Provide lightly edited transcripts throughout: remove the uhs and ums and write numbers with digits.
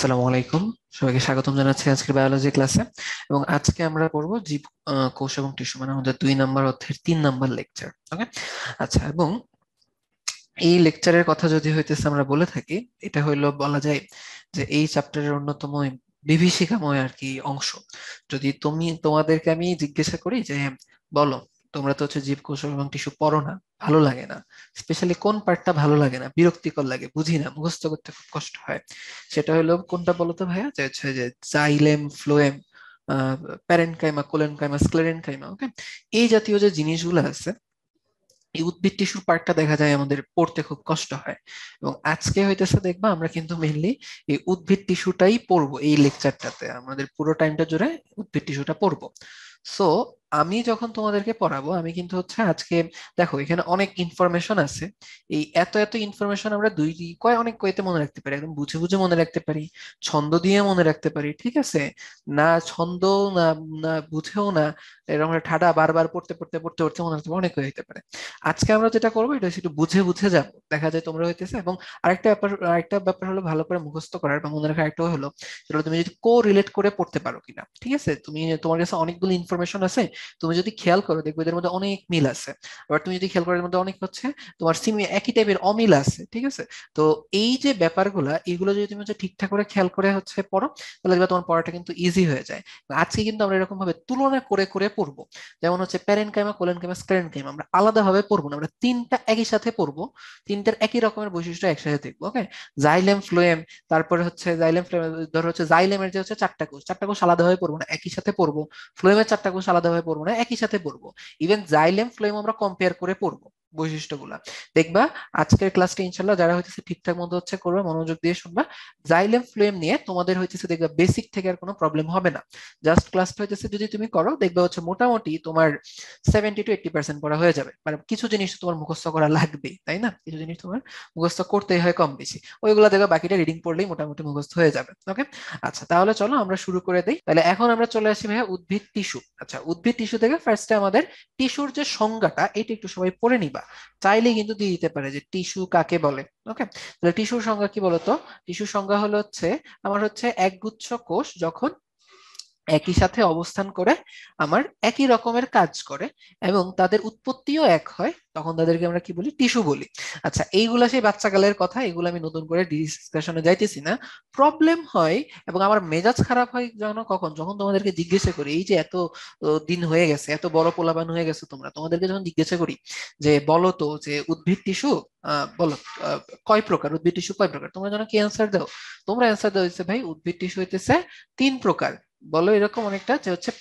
আসসালামু আলাইকুম। সবাইকে স্বাগতম জানাচ্ছি আজকের বায়োলজি ক্লাসে। এবং আজকে আমরা করব জীব কোষ এবং টিস্যু, মানে আমাদের 2 নম্বর অধ্যায়ের 3 নম্বর লেকচার। ওকে, আচ্ছা। এবং এই লেকচারের কথা যদি হইতেছে আমরা বলে থাকি, এটা হইলো বলা যায় যে এই চ্যাপ্টারের অন্যতম বিভীষিকাময় আর কি অংশ। যদি তোমাদেরকে আমি জিজ্ঞাসা করি যে বলো, তোমরা তো হচ্ছে জীবকোষ এবং টিস্যু পড়ো না, ভালো লাগে না, স্পেশালি কোন পার্টটা ভালো লাগে না, বিরক্তিকর লাগে, বুঝি না, মুখস্থ করতে খুব কষ্ট হয়, সেটা হলো কোনটা বলো তো ভাইয়া? যে হচ্ছে যে xylem, phloem, parenchyma, collenchyma, sclerenchyma. Okay, এই জাতীয় যে জিনিসগুলো আছে, এই উদ্ভিদ টিস্যুর পার্টটা দেখা যায় আমাদের পড়তে খুব কষ্ট হয়। এবং আজকে হইতেছে দেখবা আমরা কিন্তু মেইনলি এই উদ্ভিদ টিস্যুটাই পড়বো। এই লেকচারটাতে আমাদের পুরো টাইমটা জুড়ে উদ্ভিদ টিস্যুটা পড়বো। সো আমি যখন তোমাদেরকে পড়াবো, আমি কিন্তু হচ্ছে আজকে, দেখো এখানে অনেক ইনফরমেশন আছে। এই এত এত ইনফরমেশন আমরা অনেক কয়েতে মনে রাখতে পারি, একদম বুঝে বুঝে মনে রাখতে পারি, ছন্দ দিয়ে মনে রাখতে পারি, ঠিক আছে? না ছন্দ, না না বুঝেও না, এরকম একটা ঠাডা বারবার পড়তে পড়তে পড়তে পড়তে মনে রাখতে পারি, অনেক হয়ে যেতে পারে। আজকে আমরা যেটা করবো এটা হচ্ছে একটু বুঝে বুঝে যাবো, দেখা যায় তোমরা হইতেছে। এবং আরেকটা ব্যাপার হলো ভালো করে মুখস্থ করার বা মনে রাখা। আরেকটা হলো সেটা হলো তুমি যদি কো রিলেট করে পড়তে পারো কিনা, ঠিক আছে? তোমার কাছে অনেকগুলো ইনফরমেশন আছে, তুমি যদি খেয়াল করো দেখবে এদের মধ্যে অনেক মিল আছে। আবার তুমি যদি খেয়াল করো এর মধ্যে অনেক হচ্ছে তোমার একই টাইপের অমিল আছে, ঠিক আছে? তো এই যে ব্যাপারগুলা, এগুলো যদি তুমি হচ্ছে ঠিকঠাক করে খেয়াল করে হচ্ছে পড়ো, তাহলে দেখবে তোমার পড়াটা কিন্তু ইজি হয়ে যায়। আজকে কিন্তু আমরা এরকম ভাবে তুলনা করে করে পড়বো। যেমন হচ্ছে প্যারেনকাইমা, কোলেনকাইমা, স্ক্লেরেনকাইমা আমরা আলাদাভাবে পড়বো না, আমরা তিনটা একই সাথে পড়বো। তিনটার একই রকমের বৈশিষ্ট্য একসাথে দেখবো। ওকে, জাইলেম, ফ্লোয়েম, তারপরে হচ্ছে জাইলেম ফ্লোয়েম, ধরো হচ্ছে জাইলেমের যে হচ্ছে চারটা কোষ আলাদাভাবে পড়বো না, একই সাথে পড়বো। ফ্লোয়েমের চারটা কোষ আলাদাভাবে পড়বো না, একই সাথে পড়বো। ইভেন জাইলেম, ফ্লোয়েম আমরা কম্পেয়ার করে পড়বো বৈশিষ্ট্যগুলা। দেখবা আজকের ক্লাসটা ইনশাল্লাহ যারা হইতেছে ঠিকঠাক মতো হচ্ছে করবে, মনোযোগ দিয়ে শুনবা, জাইলেম ফ্লোয়েম নিয়ে তোমাদের হইতেছে দেখবা বেসিক থেকে আর কোনো প্রবলেম হবে না। জাস্ট ক্লাসটা হইতেছে যদি তুমি করো, দেখবে হচ্ছে মোটামুটি তোমার 70 to 80% পড়া হয়ে যাবে। মানে কিছু জিনিস তো তোমার মুখস্থ করা লাগবে, তাই না? কিছু জিনিস তোমার মুখস্থ করতেই হয় কম বেশি, ওইগুলো দেখো বাকিটা রিডিং পড়লেই মোটামুটি মুখস্থ হয়ে যাবে। ওকে, আচ্ছা তাহলে চলো আমরা শুরু করে দিই। তাহলে এখন আমরা চলে আসি ভাইয়া উদ্ভিদ টিস্যু। আচ্ছা, উদ্ভিদ টিস্যু থেকে ফার্স্টে আমাদের টিস্যুর যে সংজ্ঞাটা, এটা একটু সবাই পড়ে নিবা। চাইলে কিন্তু দিয়ে দিতে পারে যে টিস্যু কাকে বলে। ওকে, তাহলে টিস্যুর সংজ্ঞা কি বলতো? টিস্যুর সংজ্ঞা হলো হচ্ছে আমার হচ্ছে একগুচ্ছ কোষ যখন একই সাথে অবস্থান করে, আমার একই রকমের কাজ করে এবং তাদের উৎপত্তিও এক হয়, তখন তাদেরকে আমরা কি বলি? টিস্যু বলি। আচ্ছা, এইগুলা সেই বাচ্চাকালের কথা, এগুলো আমি নতুন করে ডিসকাশনে যাইতেছি না। প্রবলেম হয় এবং আমার মেজাজ খারাপ হয় যখন তোমাদেরকে জিজ্ঞাসা করি, এই যে এত দিন হয়ে গেছে, এত বড় পোলাপান হয়ে গেছে তোমরা, তোমাদেরকে যখন জিজ্ঞাসা করি যে বলো তো যে উদ্ভিদ টিস্যু বলো, আহ, কয় প্রকার, উদ্ভিদ টিস্যু কয় প্রকার, তোমরা যেন কি অ্যান্সার দাও? তোমরা অ্যান্সার দাও হচ্ছে ভাই উদ্ভিদ টিস্যু হইতেছে 3 প্রকার। বলো এরকম অনেকটা, যে হচ্ছে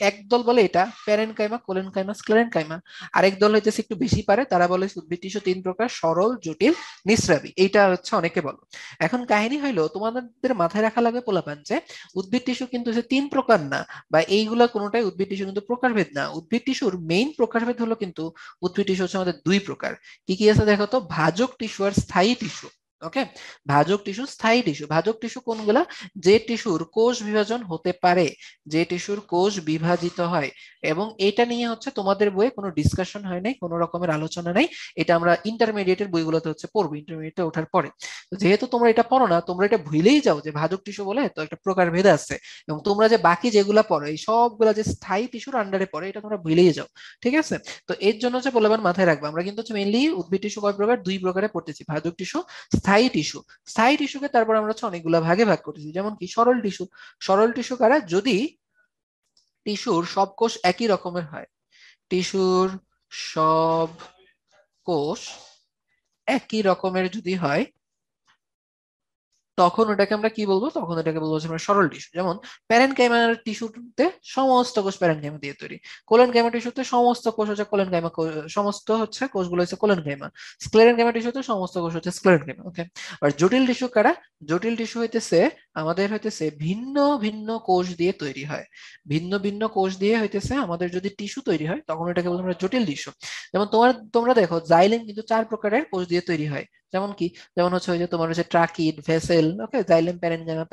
একদল বলে এটা প্যারেনকাইমা, কোলেনকাইমা, স্ক্লেরেনকাইমা। আরেক দল হইতেছে একটু বেশি পারে, তারা বলে উদ্ভিদ টিস্যু 3 প্রকার: সরল, জটিল, নিঃস্রাবী। এইটা হচ্ছে অনেকে বলো। এখন কাহিনী হইলো তোমাদের মাথায় রাখা লাগবে পোলাপান, যে উদ্ভিদ টিস্যু কিন্তু হচ্ছে 3 প্রকার না, বা এইগুলা কোনোটাই উদ্ভিদ টিস্যু কিন্তু প্রকারভেদ না। উদ্ভিদ টিস্যুর মেইন প্রকারভেদ হলো কিন্তু উদ্ভিদ টিস্যু হচ্ছে আমাদের 2 প্রকার। কি কি আছে দেখো তো? ভাজক টিস্যু আর স্থায়ী টিস্যু। ওকে, ভাজক টিস্যু, স্থায়ী টিস্যু। ভাজক টিস্যু কোনগুলা? যে টিস্যুর কোষ বিভাজন হতে পারে, যে টিস্যুর কোষ বিভাজিত হয়। এবং এটা নিয়ে হচ্ছে তোমাদের বইয়ে কোনো ডিসকাশন হয় নাই, কোনো রকমের আলোচনা নাই। এটা আমরা ইন্টারমিডিয়েটের বইগুলোতে হচ্ছে পড়বো, ইন্টারমিডিয়েটে ওঠার পরে। তো যেহেতু তোমরা এটা পড়ো না, তোমরা এটা ভুলেই যাও যে ভাজক টিস্যু বলে তো একটা প্রকার ভেদ আছে। এবং তোমরা যে বাকি যেগুলা পড়ো, এই সবগুলা যে স্থায়ী টিস্যুর আন্ডারে পড়ে, এটা তোমরা ভুলেই যাও। ঠিক আছে? তো এর জন্য হচ্ছে বলবার মাথায় রাখবে, আমরা কিন্তু হচ্ছে মেইনলি উদ্ভিদ টিস্যু কয় প্রকার? 2 প্রকারে পড়তেছি: ভাজক টিস্যু, স্থায়ী টিস্যু। স্থায়ী টিস্যুকে তারপর আমরা হচ্ছে অনেকগুলা ভাগে ভাগ করতেছি, যেমন কি সরল টিস্যু। সরল টিস্যু কারা? যদি টিস্যুর সব কোষ একই রকমের হয়, টিস্যুর সব কোষ একই রকমের যদি হয়, তখন ওটাকে আমরা কি বলবো? তখন ওটাকে বলবো হচ্ছে আমরা সরল টিস্যু। যেমন প্যারেনকাইমার টিস্যুতে সমস্ত কোষ প্যারেনকাইমা দিয়ে তৈরি। কোলেনকাইমা টিস্যুতে সমস্ত কোষ হচ্ছে কোলেনকাইমা, সমস্ত হচ্ছে কোষগুলো হচ্ছে কোলেনকাইমা। স্ক্লেরেনকাইমা টিস্যুতে সমস্ত কোষ হচ্ছে স্ক্লেরেনকাইমা। ওকে, আর জটিল টিস্যু কারা? জটিল টিস্যু হইতেছে আমাদের হইতেছে ভিন্ন ভিন্ন কোষ দিয়ে তৈরি হয়। ভিন্ন ভিন্ন কোষ দিয়ে হইতেছে আমাদের যদি টিস্যু তৈরি হয়, তখন এটাকে বলবো আমরা জটিল টিস্যু। যেমন তোমরা দেখো জাইলেম কিন্তু 4 প্রকারের কোষ দিয়ে তৈরি হয়। যেমন কি? যেমন হচ্ছে ওই যে তোমার হচ্ছে ট্রাকিড, ভেসেল, ওকে, জাইলেম, প্যারেনজাইমা,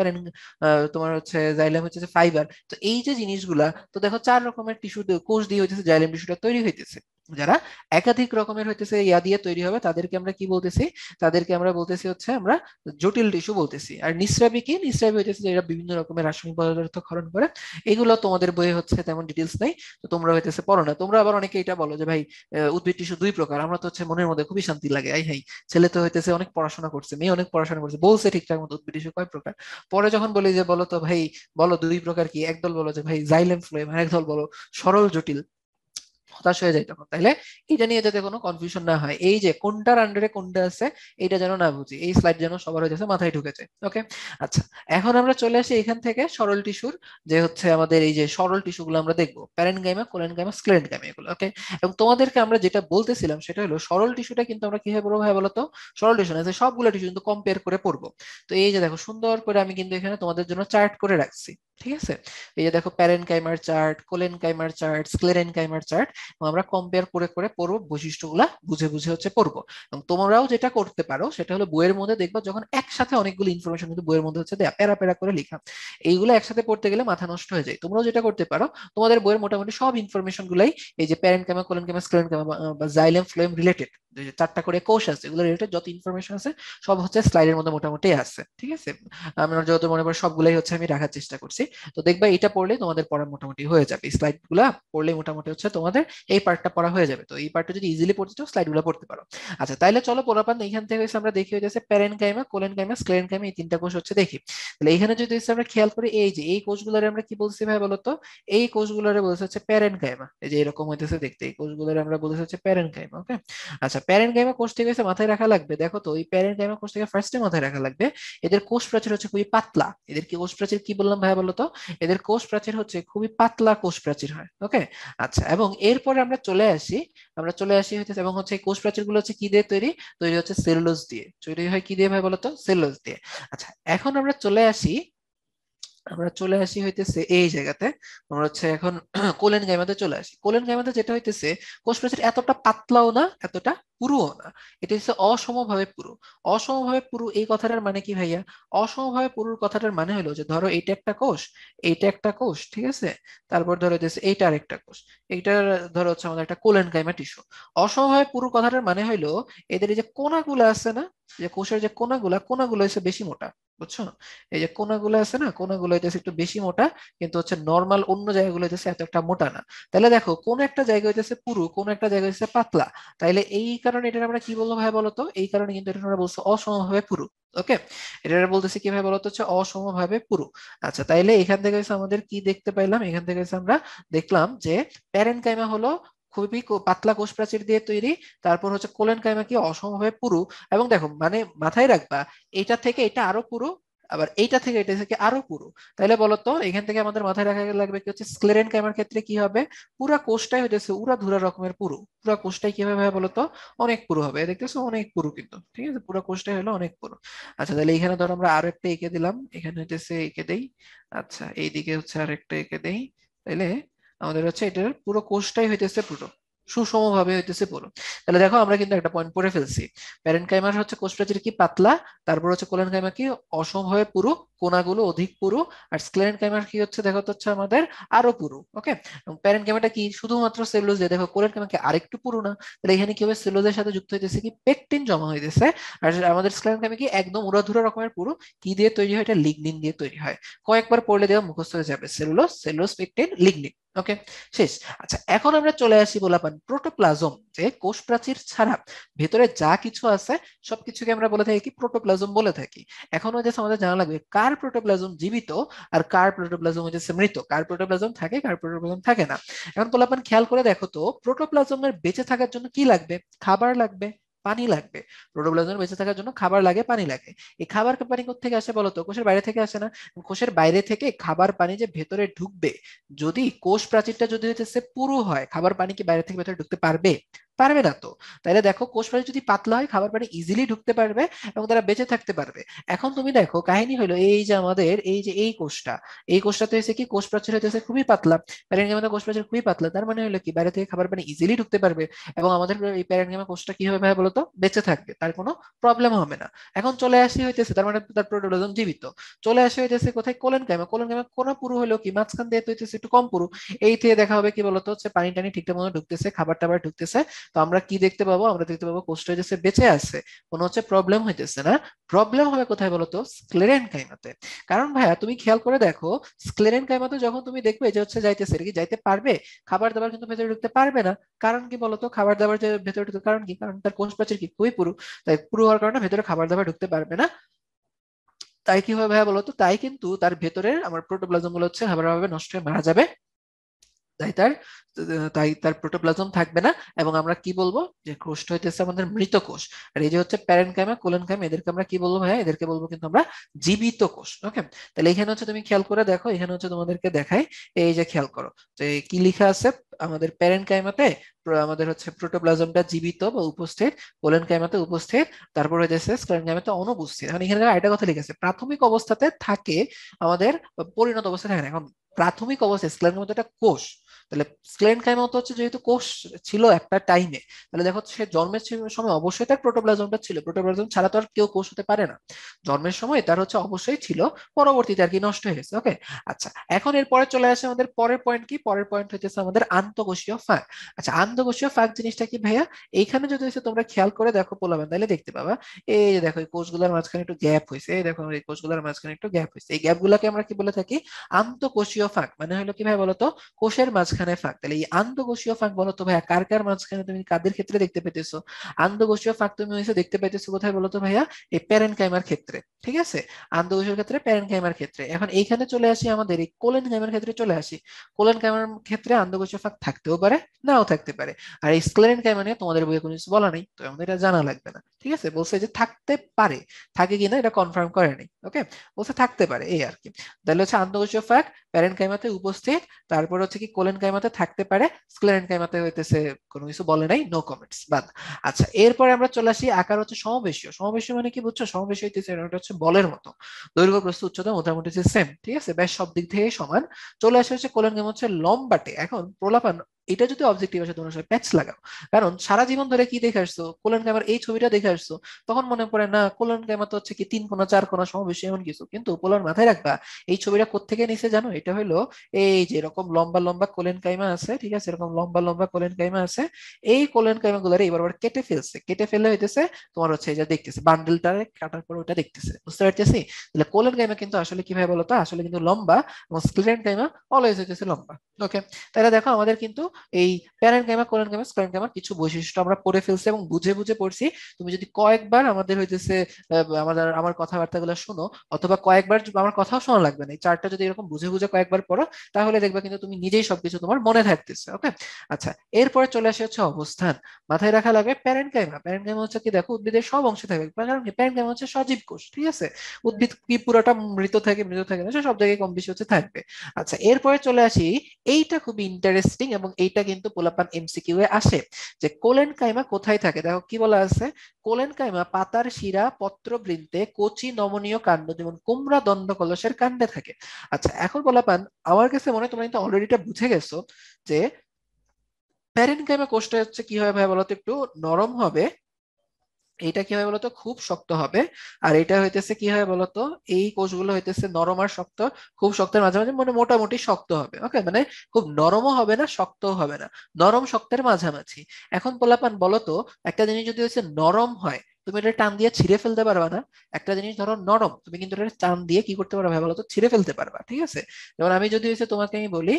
তোমার হচ্ছে জাইলেম হচ্ছে ফাইবার। তো এই যে জিনিসগুলা, তো দেখো 4 রকমের টিস্যু কোষ দিয়ে হইতেছে জাইলেম টিস্যুটা তৈরি হইতেছে। যারা একাধিক রকমের হইতেছে ইয়া দিয়ে তৈরি হবে তাদেরকে আমরা কি বলতেছি, তাদেরকে আমরা বলতেছি হচ্ছে আমরা জটিল টিস্যু বলতেছি। আর নিঃস্রাবী কি, নিঃস্রাবী হইতেছে যেটা বিভিন্ন রকমের রাসায়নিক পদার্থ ক্ষরণ করে। এগুলো তোমাদের বইয়ে হচ্ছে তেমন ডিটেলস নাই, তো তোমরা হইতেছে পড়ো না। তোমরা আবার অনেকে এটা বলো যে ভাই উদ্ভিদ টিস্যু দুই প্রকার। আমরা তো হচ্ছে মনের মধ্যে খুবই শান্তি লাগে, আই হাই ছেলে তো হইতেছে অনেক পড়াশোনা করছে, মেয়ে অনেক পড়াশোনা করছে, বলছে ঠিকঠাক মতো উদ্ভিদ টিস্যু কয় প্রকার। পরে যখন বলি যে বলো তো ভাই, বলো দুই প্রকার কি, একদল বলো যে ভাই জাইলেম ফ্লোয়েম, আর একদল বলো সরল জটিল, হতাশ হয়ে যায় তখন। তাইলে এটা নিয়ে যাতে কোনো কনফিউশন না হয়, এই যে কোনটার আন্ডারে কোনটা আছে এটা যেন না বুঝি, এই স্লাইড যেন সবার হয়ে যাচ্ছে মাথায় ঢুকেছে। ওকে, আচ্ছা এখন আমরা চলে আসি এখান থেকে সরল টিস্যুর, যে হচ্ছে আমাদের এই যে সরল টিস্যু গুলো আমরা দেখবো প্যারেনকাইমা, কোলেনকাইমা, স্ক্লেরেনকাইমা এগুলো। ওকে, এবং তোমাদেরকে আমরা যেটা বলতেছিলাম সেটা হলো সরল টিস্যুটা কিন্তু আমরা কিভাবে পড়বো ভাই বলতো, সরল টিস্যু না, সবগুলো টিস্যু কিন্তু কম্পেয়ার করে পড়বো। তো এই যে দেখো সুন্দর করে আমি কিন্তু এখানে তোমাদের জন্য চার্ট করে রাখছি, ঠিক আছে। এই যে দেখো প্যারেনকাইমার চার্ট, কোলেনকাইমার চার্ট, স্ক্লেরেনকাইমার চার্ট, আমরা কম্পেয়ার করে করে পড়বো, বৈশিষ্ট্যগুলা বুঝে বুঝে হচ্ছে পড়বো। এবং তোমরাও যেটা করতে পারো সেটা হলো বইয়ের মধ্যে দেখবা যখন একসাথে অনেকগুলো ইনফরমেশন কিন্তু বইয়ের মধ্যে হচ্ছে দেয়া প্যারা প্যারা করে লেখা, এইগুলো একসাথে পড়তে গেলে মাথা নষ্ট হয়ে যায়। তোমরাও যেটা করতে পারো, তোমাদের বইয়ের মোটামুটি সব ইনফরমেশন গুলাই এই যে প্যারেনকাইমা, কোলেনকাইমা, স্ক্লেরেনকাইমা বা জাইলেম ফ্লোয়েম রিলেটেড, যে চারটা করে কোষ আছে এগুলো রিলেটেড যত ইনফরমেশন আছে সব হচ্ছে স্লাইডের মধ্যে মোটামুটি আছে, ঠিক আছে। আমার যত মনে পড়ে সবগুলাই হচ্ছে আমি রাখার চেষ্টা করছি। তো দেখবা এটা পড়লে তোমাদের পড়া মোটামুটি হয়ে যাবে, স্লাইড গুলা পড়লে মোটামুটি হচ্ছে তোমাদের এই পার্টটা পড়া হয়ে যাবে। তো এই পার্টটা যদি ইজিলি পড়তে চাও স্লাইড গুলো পড়তে পারো। আচ্ছা তাইলে চলো পোলাপান এখান থেকে হচ্ছে আমরা দেখি হইতেছে প্যারেনকাইমা, কোলেনকাইমা, স্ক্লেরেনকাইমা, এই তিনটা কোষ হচ্ছে দেখি। তাহলে এখানে যদি হচ্ছে আমরা খেয়াল করি এই যে এই কোষগুলোরে আমরা কি বলছি ভাই বলতো, এই কোষগুলোরে বলছে হচ্ছে প্যারেনকাইমা, এই যে এরকম হইতেছে দেখতে, এই কোষগুলোরে আমরা বলছি হচ্ছে প্যারেনকাইমা। ওকে, আচ্ছা প্যারেনকাইমা কোষ থেকে হচ্ছে মাথায় রাখা লাগবে, দেখো তো এই প্যারেনকাইমা কোষ থেকে ফার্স্টে মাথায় রাখা লাগবে এদের কোষ প্রাচীর হচ্ছে খুবই পাতলা। এদের কি কোষ প্রাচীর কি বললাম ভাই বলতো, এদের কোষ প্রাচীর হচ্ছে খুবই পাতলা কোষ প্রাচীর হয়। ওকে, আচ্ছা এবং এরপরে আমরা চলে আসি, হচ্ছে এবং হচ্ছে এই কোষ প্রাচীর গুলো হচ্ছে কি দিয়ে তৈরি, তৈরি হচ্ছে সেলুলোজ দিয়ে, তৈরি হয় কি দিয়ে ভাই বলতো, সেলুলোজ দিয়ে। আচ্ছা এখন আমরা চলে আসি, হইতেছে এই জায়গাতে, আমরা হচ্ছে এখন কোলেন গাইমাতে চলে আসি। কোলেন গাইমাতে যেটা হইতেছে কোষ প্রাচীর এতটা পাতলাও না এতটা পুরুও না, এটা হচ্ছে অসমভাবে পুরু। অসমভাবে পুরু এই কথাটার মানে কি ভাইয়া, অসমভাবে পুরুর কথাটার মানে হলো যে ধরো এইটা একটা কোষ, এইটা একটা কোষ, ঠিক আছে, তারপর ধরো হইতেছে এইটা আরেকটা কোষ, এইটার ধরো হচ্ছে আমাদের একটা কোলেন গাইমা টিস্যু। অসমভাবে পুরু কথাটার মানে হলো এদের এই যে কোনাগুলো আছে না, যে কোষের যে কোনাগুলা, কোনাগুলো হচ্ছে বেশি মোটা, বুঝছো। এই যে কোনাগুলো আছে না, কোনাগুলো হইতেছে একটু বেশি মোটা, কিন্তু হচ্ছে নর্মাল অন্য জায়গাগুলো হইতেছে এত একটা মোটা না। তাহলে দেখো কোন একটা জায়গা হইতেছে পুরু, কোন একটা জায়গা হইতেছে পাতলা, তাইলে এই কারণে এটা আমরা কি বলবো ভাই বলতো, এই কারণে কিন্তু এটা আমরা বলছি অসমভাবে পুরু। ওকে, এটা বলতেছি কি ভাই বলতো, হচ্ছে অসমভাবে পুরু। আচ্ছা তাইলে এখান থেকে হচ্ছে আমাদের কি দেখতে পাইলাম, এখান থেকে হচ্ছে আমরা দেখলাম যে প্যারেনকাইমা হলো খুবই পাতলা কোষ প্রাচীর দিয়ে তৈরি, তারপর হচ্ছে কোলেন কাইমা কি অসমভাবে পুরু, এবং দেখো মানে মাথায় রাখবা এটা থেকে এটা আরো পুরু, আবার এইটা থেকে এটা থেকে আরো পুরু। তাহলে বলতো এখান থেকে আমাদের মাথায় রাখা লাগবে কি হচ্ছে স্ক্লেরেন কাইমার ক্ষেত্রে কি হবে, পুরা কোষটাই হইতেছে উড়া ধুরা রকমের পুরু, পুরা কোষটাই কি হবে বলতো, অনেক পুরু হবে, দেখতেছো অনেক পুরু কিন্তু, ঠিক আছে, পুরো কোষটাই হলো অনেক পুরু। আচ্ছা তাহলে এখানে ধরো আমরা আরো একটা এঁকে দিলাম, এখানে হইতেছে এঁকে দেই, আচ্ছা এইদিকে হচ্ছে আরেকটা এঁকে দেই, তাইলে আমাদের হচ্ছে এটার পুরো কোষটাই হইতেছে পুরো সুষমভাবে হইতেছে পুরো। তাহলে দেখো আমরা কিন্তু একটা পয়েন্ট পড়ে ফেলছি, প্যারেনকাইমার হচ্ছে কোষ প্রাচীর কি পাতলা, তারপর হচ্ছে কোলেনকাইমা কি অসমভাবে পুরু, কোনাগুলো অধিক পুরু, আর স্ক্লেরেনকাইমার কি হচ্ছে দেখো তো হচ্ছে আমাদের আরো পুরু। ওকে, এবং প্যারেনকাইমাটা কি শুধুমাত্র সেলুলোজ দিয়ে, দেখো কোলেনকাইমা কি আরেকটু পুরু না, তাহলে এখানে কি হবে সেলুলোজের সাথে যুক্ত হইতেছে কি পেকটিন জমা হইতেছে। আর আমাদের স্ক্লেরেনকাইমা কি একদম উড়াধুরা রকমের পুরু, কি দিয়ে তৈরি হয়, এটা লিগনিন দিয়ে তৈরি হয়। কয়েকবার পড়লে দেওয়া মুখস্থ হয়ে যাবে, সেলুলোজ, পেকটিন, লিগনিন। ওকে, শেষ। আচ্ছা এখন আমরা চলে আসি বলাপান প্রোটোপ্লাজম, যে কোষ প্রাচীর ছাড়া ভেতরে যা কিছু আছে সবকিছুকে আমরা বলে থাকি কি প্রোটোপ্লাজম বলে থাকি। এখন ওই যে আমাদের জানা লাগবে কার প্রোটোপ্লাজম জীবিত আর কার প্রোটোপ্লাজম হচ্ছে মৃত, কার প্রোটোপ্লাজম থাকে কার প্রোটোপ্লাজম থাকে না। এখন বলাপান খেয়াল করে দেখো তো প্রোটোপ্লাজমের বেঁচে থাকার জন্য কি লাগবে, খাবার লাগবে, পানি লাগবে। প্রোটোপ্লাজমের বেঁচে থাকার জন্য খাবার লাগে, পানি লাগে। এই খাবার পানি কোথা থেকে আসে বলতো, কোষের বাইরে থেকে আসে না। কোষের বাইরে থেকে খাবার পানি যে ভেতরে ঢুকবে, যদি কোষ প্রাচীরটা যদি হচ্ছে পুরু হয়, খাবার পানি কি বাইরে থেকে ভেতরে ঢুকতে পারবে, পারবে না তো। তাহলে দেখো কোষ প্রাচীর যদি পাতলা হয় খাবার পানি ইজিলি ঢুকতে পারবে এবং তারা বেঁচে থাকতে পারবে। এখন তুমি দেখো কাহিনী হলো এই যে আমাদের এই যে এই কোষটাতে হয়েছে কি কোষ প্রাচীর হইতেছে খুবই পাতলা, প্যারেনকাইমাতে কোষ প্রাচীর খুবই পাতলা, তার মানে হলো কি বাইরে থেকে খাবার পানি ইজিলি ঢুকতে পারবে এবং আমাদের এই প্যারেনকাইমা কোষটা কি হবে ভাই বলতো, বেঁচে থাকবে, তার কোনো প্রবলেম হবে না। এখন চলে আসি হইতেছে তার মানে তার প্রোটোপ্লাজম জীবিত। চলে আসে হইতেছে কোথায়, কোলেনকাইমা। কোলেনকাইমা কোন পুরু হলো কি মাঝখান দিয়ে তো হইতেছে একটু কম পুরু, এই থেকে দেখা হবে কি বলতো হচ্ছে পানি টানি ঠিকঠাক মতো ঢুকতেছে, খাবার টাবার ঢুকতেছে। তো আমরা কি দেখতে পাবো, আমরা দেখতে পাবো কোষটা হইতেছে বেঁচে আছে, কোনো হচ্ছে প্রবলেম হইতেছে না। প্রবলেম হবে কোথায় বলতো, স্ক্লেরেনকাইমাতে। কারণ ভাইয়া তুমি খেয়াল করে দেখো, স্ক্লেরেনকাইমাতে যখন তুমি দেখবে যে হচ্ছে যাইতেছে, এটা কি যাইতে পারবে? খাবার দাবার কিন্তু ভেতরে ঢুকতে পারবে না। কারণ কি বলতো, খাবার দাবার যে ভেতরে ঢুকতে কারণ কি, কারণ তার কোষ প্রাচীর কি খুবই পুরু, তাই পুরু হওয়ার কারণে ভেতরে খাবার দাবার ঢুকতে পারবে না। তাই কি হবে ভাইয়া বলতো, তাই কিন্তু তার ভেতরে আমার প্রোটোপ্লাজম গুলো হচ্ছে খাবারভাবে নষ্ট হয়ে মারা যাবে। তাই তার তাই তার প্রোটোপ্লাজম থাকবে না। এবং আমরা কি বলবো, যে কোষটা হইতেছে আমাদের মৃত কোষ। আর এই যে হচ্ছে প্যারেনকাইমা কোলেনকাইমা, এদেরকে আমরা কি বলবো ভাইয়া, এদেরকে বলবো কিন্তু আমরা জীবিত কোষ। ওকে, তাহলে এখানে হচ্ছে তুমি খেয়াল করে দেখো, এখানে হচ্ছে তোমাদেরকে দেখাই, এই যে খেয়াল করো যে কি লেখা আছে আমাদের প্যারেনকাইমাতে, আমাদের হচ্ছে প্রোটোপ্লাজমটা জীবিত বা উপস্থিত, কোলেনকাইমাতে উপস্থিত, তারপর হইতেছে স্ক্লেরেনকাইমাতে অনুপস্থিত। এখন এখানে আরেকটা কথা লিখেছে, প্রাথমিক অবস্থাতে থাকে আমাদের, পরিণত অবস্থায় থাকে না। এখন প্রাথমিক অবস্থায় স্ক্লেরেনকাইমা তো একটা কোষ, তাহলে স্ক্লেরেনকাইমা তো হচ্ছে যেহেতু কোষ ছিল একটা টাইমে, তাহলে দেখো সে জন্মের সময় অবশ্যই তার প্রোটোপ্লাজমটা ছিল, প্রোটোপ্লাজম ছাড়া তো আর কেউ কোষ হতে পারে না। জন্মের সময় তার হচ্ছে অবশ্যই ছিল, পরবর্তীতে আর কি নষ্ট হয়ে গেছে। ওকে, আচ্ছা এখন এরপরে চলে আসে আমাদের পরের পয়েন্ট কি, পরের পয়েন্ট হচ্ছে আমাদের আন্তঃকোষীয় ফাঁক। আচ্ছা আন্তঃকোষীয় ফাঁক জিনিসটা কি ভাইয়া, এইখানে যদি হচ্ছে তোমরা খেয়াল করে দেখো পোলাবেন, তাহলে দেখতে পাবা এই যে দেখো এই কোষগুলোর মাঝখানে একটু গ্যাপ হয়েছে, এই দেখো এই কোষগুলোর মাঝখানে একটু গ্যাপ হয়েছে, এই গ্যাপ গুলাকে আমরা কি বলে থাকি, আন্তঃকোষীয় ফাঁক। মানে হলো কি ভাই বলতো, কোষের মাঝখানে ফাঁক। তাহলে এই আন্তঃকোষীয় ফাঁক বলতো ভাইয়া কার কার মাঝখানে, তুমি কাদের ক্ষেত্রে দেখতে পেতেছো আন্তঃকোষীয় ফাঁক, তুমি হচ্ছে দেখতে পাইতেছো কোথায় বলতো ভাইয়া, এই প্যারেনকাইমার ক্ষেত্রে। ঠিক আছে, আন্তঃকোষীয় ক্ষেত্রে, প্যারেনকাইমার ক্ষেত্রে। এখন এইখানে চলে আসি আমাদের এই কোলেনকাইমার ক্ষেত্রে চলে আসি। কোলেনকাইমার ক্ষেত্রে আন্তঃকোষীয় ফাঁক থাকতেও পারে, নাও থাকতে পারে। আর এই স্ক্লেরেনকাইমা নিয়ে তোমাদের বইয়ে কোনো কিছু বলা নেই, তো আমাদের এটা জানা লাগবে না। ঠিক আছে, বলছে যে থাকতে পারে, থাকে কিনা এটা কনফার্ম করে নেই। ওকে, বলছে থাকতে পারে এই আর কি। তাহলে হচ্ছে আন্তঃকোষীয় ফাঁক প্যারেনকাইমাতে উপস্থিত, তারপর হচ্ছে কি কোলেনকাইমাতে থাকতে পারে, স্ক্লেরেনকাইমাতে হইতেছে কোনো কিছু বলে নাই, নো কমেন্টস বাদ। আচ্ছা এরপরে আমরা চলে আসি আকার হচ্ছে সমবেশীয়। সমবেশীয় মানে কি বুঝছো, সমবেশী হইতেছে এটা হচ্ছে বলের মতো, দৈর্ঘ্য প্রস্থ উচ্চতা মোটামুটি সেম, ঠিক আছে, ব্যাস সব দিক থেকে সমান। চলে আসে হচ্ছে কোলেনকাইমা হচ্ছে লম্বাটে। এখন প্রলাপান, এটা যদি অবজেক্টিভ আসে তোমরা সবাই প্যাচ লাগাও, কারণ সারা জীবন ধরে কি দেখে আসছো, কোলেনকাইমার এই ছবিটা দেখে আসছো, তখন মনে পড়ে না কোলেনকাইমা তো হচ্ছে কি তিন কোণা চার কোণা সমবেশী এমন কিছু, কিন্তু পোলার মাথায় রাখবা এই ছবিটা কোত্থেকে নিছে জানো, এটা হলো এই যে এরকম লম্বা লম্বা কোলেন কাইমা আছে, ঠিক আছে, এরকম লম্বা লম্বা কোলেন কাইমা আছে, এই কোলেন কাইমা গুলারে এবার আবার কেটে ফেলছে, কেটে ফেলে হইতেছে তোমার হচ্ছে এই যে দেখতেছে বান্ডেলটারে কাটার পর ওটা দেখতেছে, বুঝতে পারতেছি। তাহলে কোলেন কাইমা কিন্তু আসলে কিভাবে বলতো, আসলে কিন্তু লম্বা, এবং স্ক্লেরেন কাইমা অলওয়েজ হইতেছে লম্বা। ওকে, তাহলে দেখো আমাদের কিন্তু এই প্যারেন কাইমা কোলেন কাইমা স্ক্লেরেন কাইমার কিছু বৈশিষ্ট্য আমরা পড়ে ফেলছি এবং বুঝে বুঝে পড়ছি। তুমি যদি কয়েকবার আমাদের হইতেছে আমাদের আমার কথাবার্তাগুলো শোনো, অথবা কয়েকবার আমার কথাও শোনা লাগবে না, এই চারটা যদি এরকম বুঝে বুঝে কয়েকবার পড়ো, তাহলে দেখবে কিন্তু তুমি নিজেই সবকিছু তোমার মনে থাকতেছে। ওকে, আচ্ছা এরপরে চলে আসে হচ্ছে অবস্থান। মাথায় রাখা লাগবে প্যারেনকাইমা, প্যারেনকাইমা হচ্ছে কি দেখো উদ্ভিদের সব অংশে থাকবে, কারণ কি প্যারেনকাইমা হচ্ছে সজীব কোষ। ঠিক আছে, উদ্ভিদ কি পুরোটা মৃত থাকে, মৃত থাকে না, সে সব জায়গায় কম বেশি হচ্ছে থাকবে। আচ্ছা এরপরে চলে আসি, এইটা খুবই ইন্টারেস্টিং এবং এইটা কিন্তু পোলাপান এমসিকিউ এ আসে, যে কোলেন কাইমা কোথায় থাকে। দেখো কি বলা আছে, কোলেন কাইমা পাতার শিরা পত্রবৃন্তে কচি নমনীয় কাণ্ড যেমন কুমড়া দণ্ড কলসের কাণ্ডে থাকে। আচ্ছা এখন পোলাপান, আমার কাছে মনে হয় তোমরা কিন্তু অলরেডি এটা বুঝে গেছো যে প্যারেনকাইমা কোষটা হচ্ছে কি হয় ভাই বলতো, একটু নরম হবে, এটা কি হয় বলতো খুব শক্ত হবে। আর এটা হইতেছে কি হয় বলতো, এই কোষগুলো হইতেছে নরম আর শক্ত, খুব শক্তের মাঝামাঝি, মানে মোটামুটি শক্ত হবে। ওকে, মানে খুব নরমও হবে না শক্তও হবে না, নরম শক্তের মাঝামাঝি। এখন পোলাপান বলতো, একটা জিনিস যদি হচ্ছে নরম হয় তুমি এটা টান দিয়ে ছিঁড়ে ফেলতে পারবা না, একটা জিনিস ধরো নরম, তুমি কিন্তু এটা টান দিয়ে কি করতে পারবে বলতো, ছিঁড়ে ফেলতে পারবা। ঠিক আছে, যেমন আমি যদি হচ্ছে তোমাকে আমি বলি,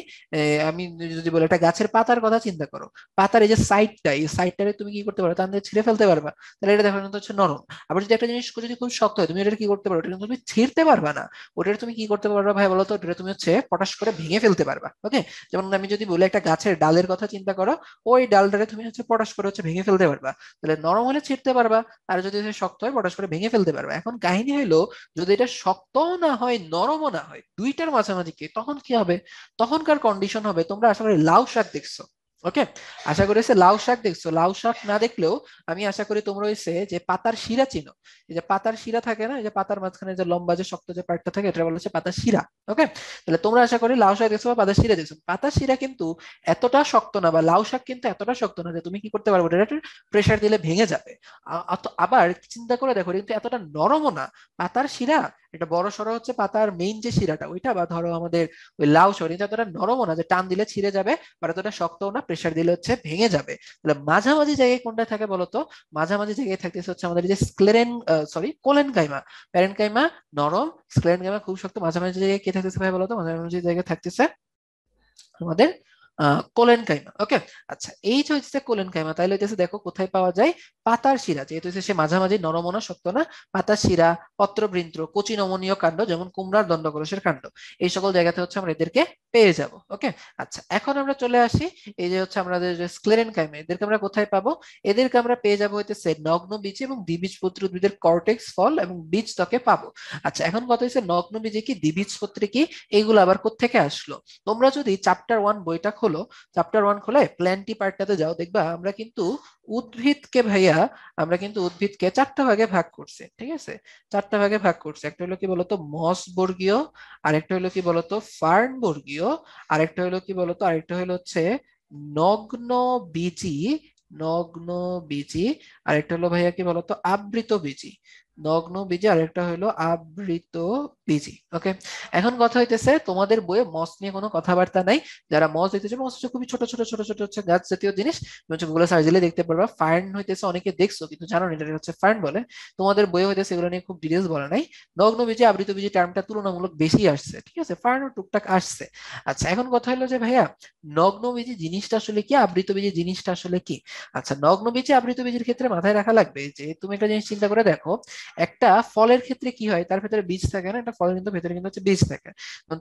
আমি যদি বলি একটা গাছের পাতার কথা চিন্তা করো, পাতার এই যে সাইডটা, এই সাইডটারে তুমি কি করতে পারো, টান দিয়ে ছিঁড়ে ফেলতে পারবা, তাহলে এটা দেখো কিন্তু হচ্ছে নরম। আবার যদি একটা জিনিস যদি খুব শক্ত হয় তুমি এটা কি করতে পারো, এটা কিন্তু তুমি ছিঁড়তে পারবা না, ওটা তুমি কি করতে পারবা ভাই বলো তো, ওটা তুমি হচ্ছে পটাশ করে ভেঙে ফেলতে পারবা। ওকে, যেমন আমি যদি বলি একটা গাছের ডালের কথা চিন্তা করো, ওই ডালটারে তুমি হচ্ছে পটাশ করে হচ্ছে ভেঙে ফেলতে পারবা। তাহলে নরম হলে ছিঁড়তে পারবা, আর যদি হচ্ছে শক্ত হয় পটাশ করে ভেঙে ফেলতে পারবা। এখন কাহিনী হলো, যদি এটা শক্তও না হয় নরমও না হয়, দুইটার মাঝামাঝি কি, তখন কি হবে, তখনকার কন্ডিশন হবে, তোমরা আশা করি লাউ শাক দেখছো, ওকে, আশা করি হচ্ছে লাউ শাক দেখছো, লাউ শাক না দেখলেও আমি আশা করি তোমরা হচ্ছে যে পাতার শিরা চিনো। এই যে পাতার শিরা থাকে না, এই যে পাতার মাঝখানে যে লম্বা যে শক্ত যে পার্টটা থাকে, এটা বলা হচ্ছে পাতার শিরা। ওকে, তাহলে তোমরা আশা করি লাউ শাক দেখছো বা পাতার শিরা দেখছো। পাতার শিরা কিন্তু এতটা শক্ত না, বা লাউ শাক কিন্তু এতটা শক্ত না যে তুমি কি করতে পারবে, এটা প্রেসার দিলে ভেঙে যাবে। আবার চিন্তা করে দেখো, এটা কিন্তু এতটা নরমও না। পাতার শিরা এটা বড় সড়ো হচ্ছে পাতার মেইন যে শিরাটা ওইটা, বা ধরো আমাদের ওই লাউ শাক, এটা এতটা নরমও না যে টান দিলে ছিঁড়ে যাবে, বা এতটা শক্তও না প্রেসার দিলে হচ্ছে ভেঙে যাবে। তাহলে মাঝামাঝি জায়গায় কোনটা থাকে বলতো? মাঝামাঝি জায়গায় থাকতেছে হচ্ছে আমাদের এই যে কোলেন কাইমা। প্যারেন কাইমা নরম, স্ক্লেরেন কাইমা খুব শক্ত। মাঝামাঝি জায়গায় কে থাকতেছে ভাই বলতো? মাঝামাঝি জায়গায় থাকতেছে আমাদের কোলেন কাইমা। ওকে, আচ্ছা এই যে হচ্ছে কোলেন কাইমা, তাইলে হচ্ছে দেখো কোথায় পাওয়া যায়? পাতার শিরা, যেহেতু হচ্ছে সে মাঝামাঝি নরম না শক্ত না, পাতার শিরা, পত্রবৃন্ত, কচি নমনীয় কাণ্ড যেমন কুমড়ার দণ্ডকোষের কাণ্ড, এই সকল জায়গাতে হচ্ছে আমরা এদেরকে পেয়ে যাব। ওকে, আচ্ছা এখন আমরা চলে আসি এই যে হচ্ছে আমাদের যে স্ক্লেরেন কাইমা, এদেরকে আমরা কোথায় পাবো? এদেরকে আমরা পেয়ে যাবো হইতেছে নগ্ন বীজে এবং দ্বিবীজপত্রী উদ্ভিদের কর্টেক্স, ফল এবং বীজ ত্বকে পাবো। আচ্ছা এখন কথা হচ্ছে নগ্ন বীজে কি, দ্বিবীজপত্রী কি, এগুলো আবার কোত্থেকে আসলো? তোমরা যদি চ্যাপ্টার 1 বইটা খোলো, চ্যাপ্টার 1 খোলে প্ল্যান্টি পার্টটাতে যাও, দেখবা আমরা কিন্তু উদ্ভিদকে ভাইয়া, আমরা কিন্তু উদ্ভিদকে 4টা ভাগে ভাগ করছি। ঠিক আছে, 4টা ভাগে ভাগ করছি। একটা হলো কি বলতো মস বর্গীয়, আরেকটা হলো কি বলতো ফার্ন বর্গীয়, আরেকটা হলো কি বলতো, আরেকটা হলো হচ্ছে নগ্ন বীজি, নগ্ন বীজি, আরেকটা হলো ভাইয়া কি বলতো আবৃত বীজি। নগ্ন বীজি আরেকটা হলো আবৃত বীজি। ওকে, এখন কথা হইতেছে তোমাদের বইয়ে মস নিয়ে কোনো কথাবার্তা নাই। যারা মস দেখতেছে, মস হচ্ছে খুবই ছোট ছোট ছোট ছোট হচ্ছে গাছ জাতীয় জিনিস, তুমি হচ্ছে গুগলে সার্চ দিলে দেখতে পারবা। ফার্ন হইতেছে অনেকে দেখছো কিন্তু জানো না এটা হচ্ছে ফার্ন বলে, তোমাদের বইয়ে হইতেছে এগুলো নিয়ে খুব ডিটেলস বলা নাই। নগ্ন বীজি আবৃত বীজি টার্মটা তুলনামূলক বেশি আসছে, ঠিক আছে, ফার্ন টুকটাক আসছে। আচ্ছা এখন কথা হলো যে ভাইয়া নগ্ন বীজি জিনিসটা আসলে কি, আবৃত বীজি জিনিসটা আসলে কি? আচ্ছা নগ্ন বীজি আবৃত বীজের ক্ষেত্রে মাথায় রাখা লাগবে যে তুমি একটা জিনিস চিন্তা করে দেখো, একটা ফলের ক্ষেত্রে কি হয়, তার ভেতরে বীজ থাকে না, একটা ফলের কিন্তু ভেতরে কিন্তু হচ্ছে বীজ থাকে।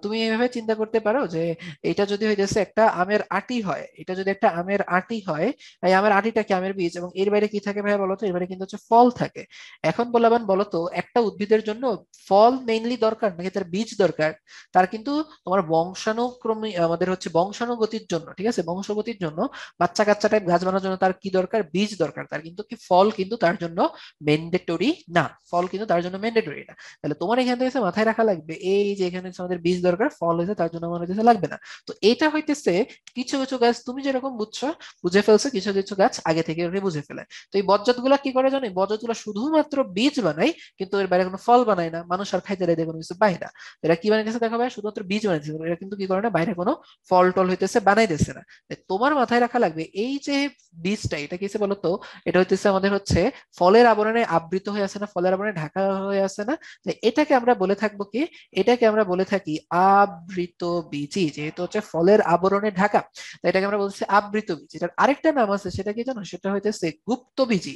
তুমি এইভাবে চিন্তা করতে পারো যে এটা যদি হইতেছে একটা আমের আটি হয়, এটা যদি একটা আমের আটি হয়, এই আমের আটিটা কি আমের বীজ, এবং এর বাইরে কি থাকে ভাইয়া বলতো? এর বাইরে কিন্তু হচ্ছে ফল থাকে। এখন বলবান বলতো একটা উদ্ভিদের জন্য ফল মেইনলি দরকার নাকি তার বীজ দরকার? তার কিন্তু তোমার বংশানুক্রমী আমাদের হচ্ছে বংশানুগতির জন্য, ঠিক আছে, বংশগতির জন্য বাচ্চা কাচ্চা টাইপ গাছ বানানোর জন্য তার কি দরকার? বীজ দরকার। তার কিন্তু কি ফল কিন্তু তার জন্য ম্যান্ডেটরি না, ফল কিন্তু তার জন্য ম্যান্ডেটরি না। তাহলে তোমার এখান থেকে মাথায় রাখা লাগবে এই যে এখানে হচ্ছে আমাদের বীজ দরকার, ফল হয়েছে তার জন্য আমার হইতেছে লাগবে না। তো এটা হইতেছে কিছু কিছু গাছ তুমি যেরকম বুঝছো, বুঝে ফেলছো, কিছু কিছু গাছ আগে থেকে ওকে বুঝে ফেলে। তো এই বজ্জাত গুলা কি করে জানো? এই বজ্জাত গুলা শুধুমাত্র বীজ বানায়, কিন্তু এর বাইরে কোনো ফল বানায় না, মানুষ আর খাইতে দেয় কোনো কিছু পায় না। এরা কি বানাইতেছে দেখো ভাই, শুধুমাত্র বীজ বানাইতেছে, এরা কিন্তু কি করে না, বাইরে কোনো ফল টল হইতেছে বানাইতেছে না। তাই তোমার মাথায় রাখা লাগবে এই যে বীজটা, এটা কিসে বলতো? এটা হইতেছে আমাদের হচ্ছে ফলের আবরণে আবৃত হয়ে আছে না, ফলের আবরণে ঢাকা হয়ে আছে না। তো এটাকে আমরা বলে থাকবো কি, এটাকে আমরা বলে থাকি আবৃত বীজি, যেহেতু হচ্ছে ফলের আবরণে ঢাকা, তো এটাকে আমরা বলছি আবৃত বীজ। এটার আরেকটা নাম আছে, সেটা কি জানো? সেটা হইতেছে গুপ্ত বীজি।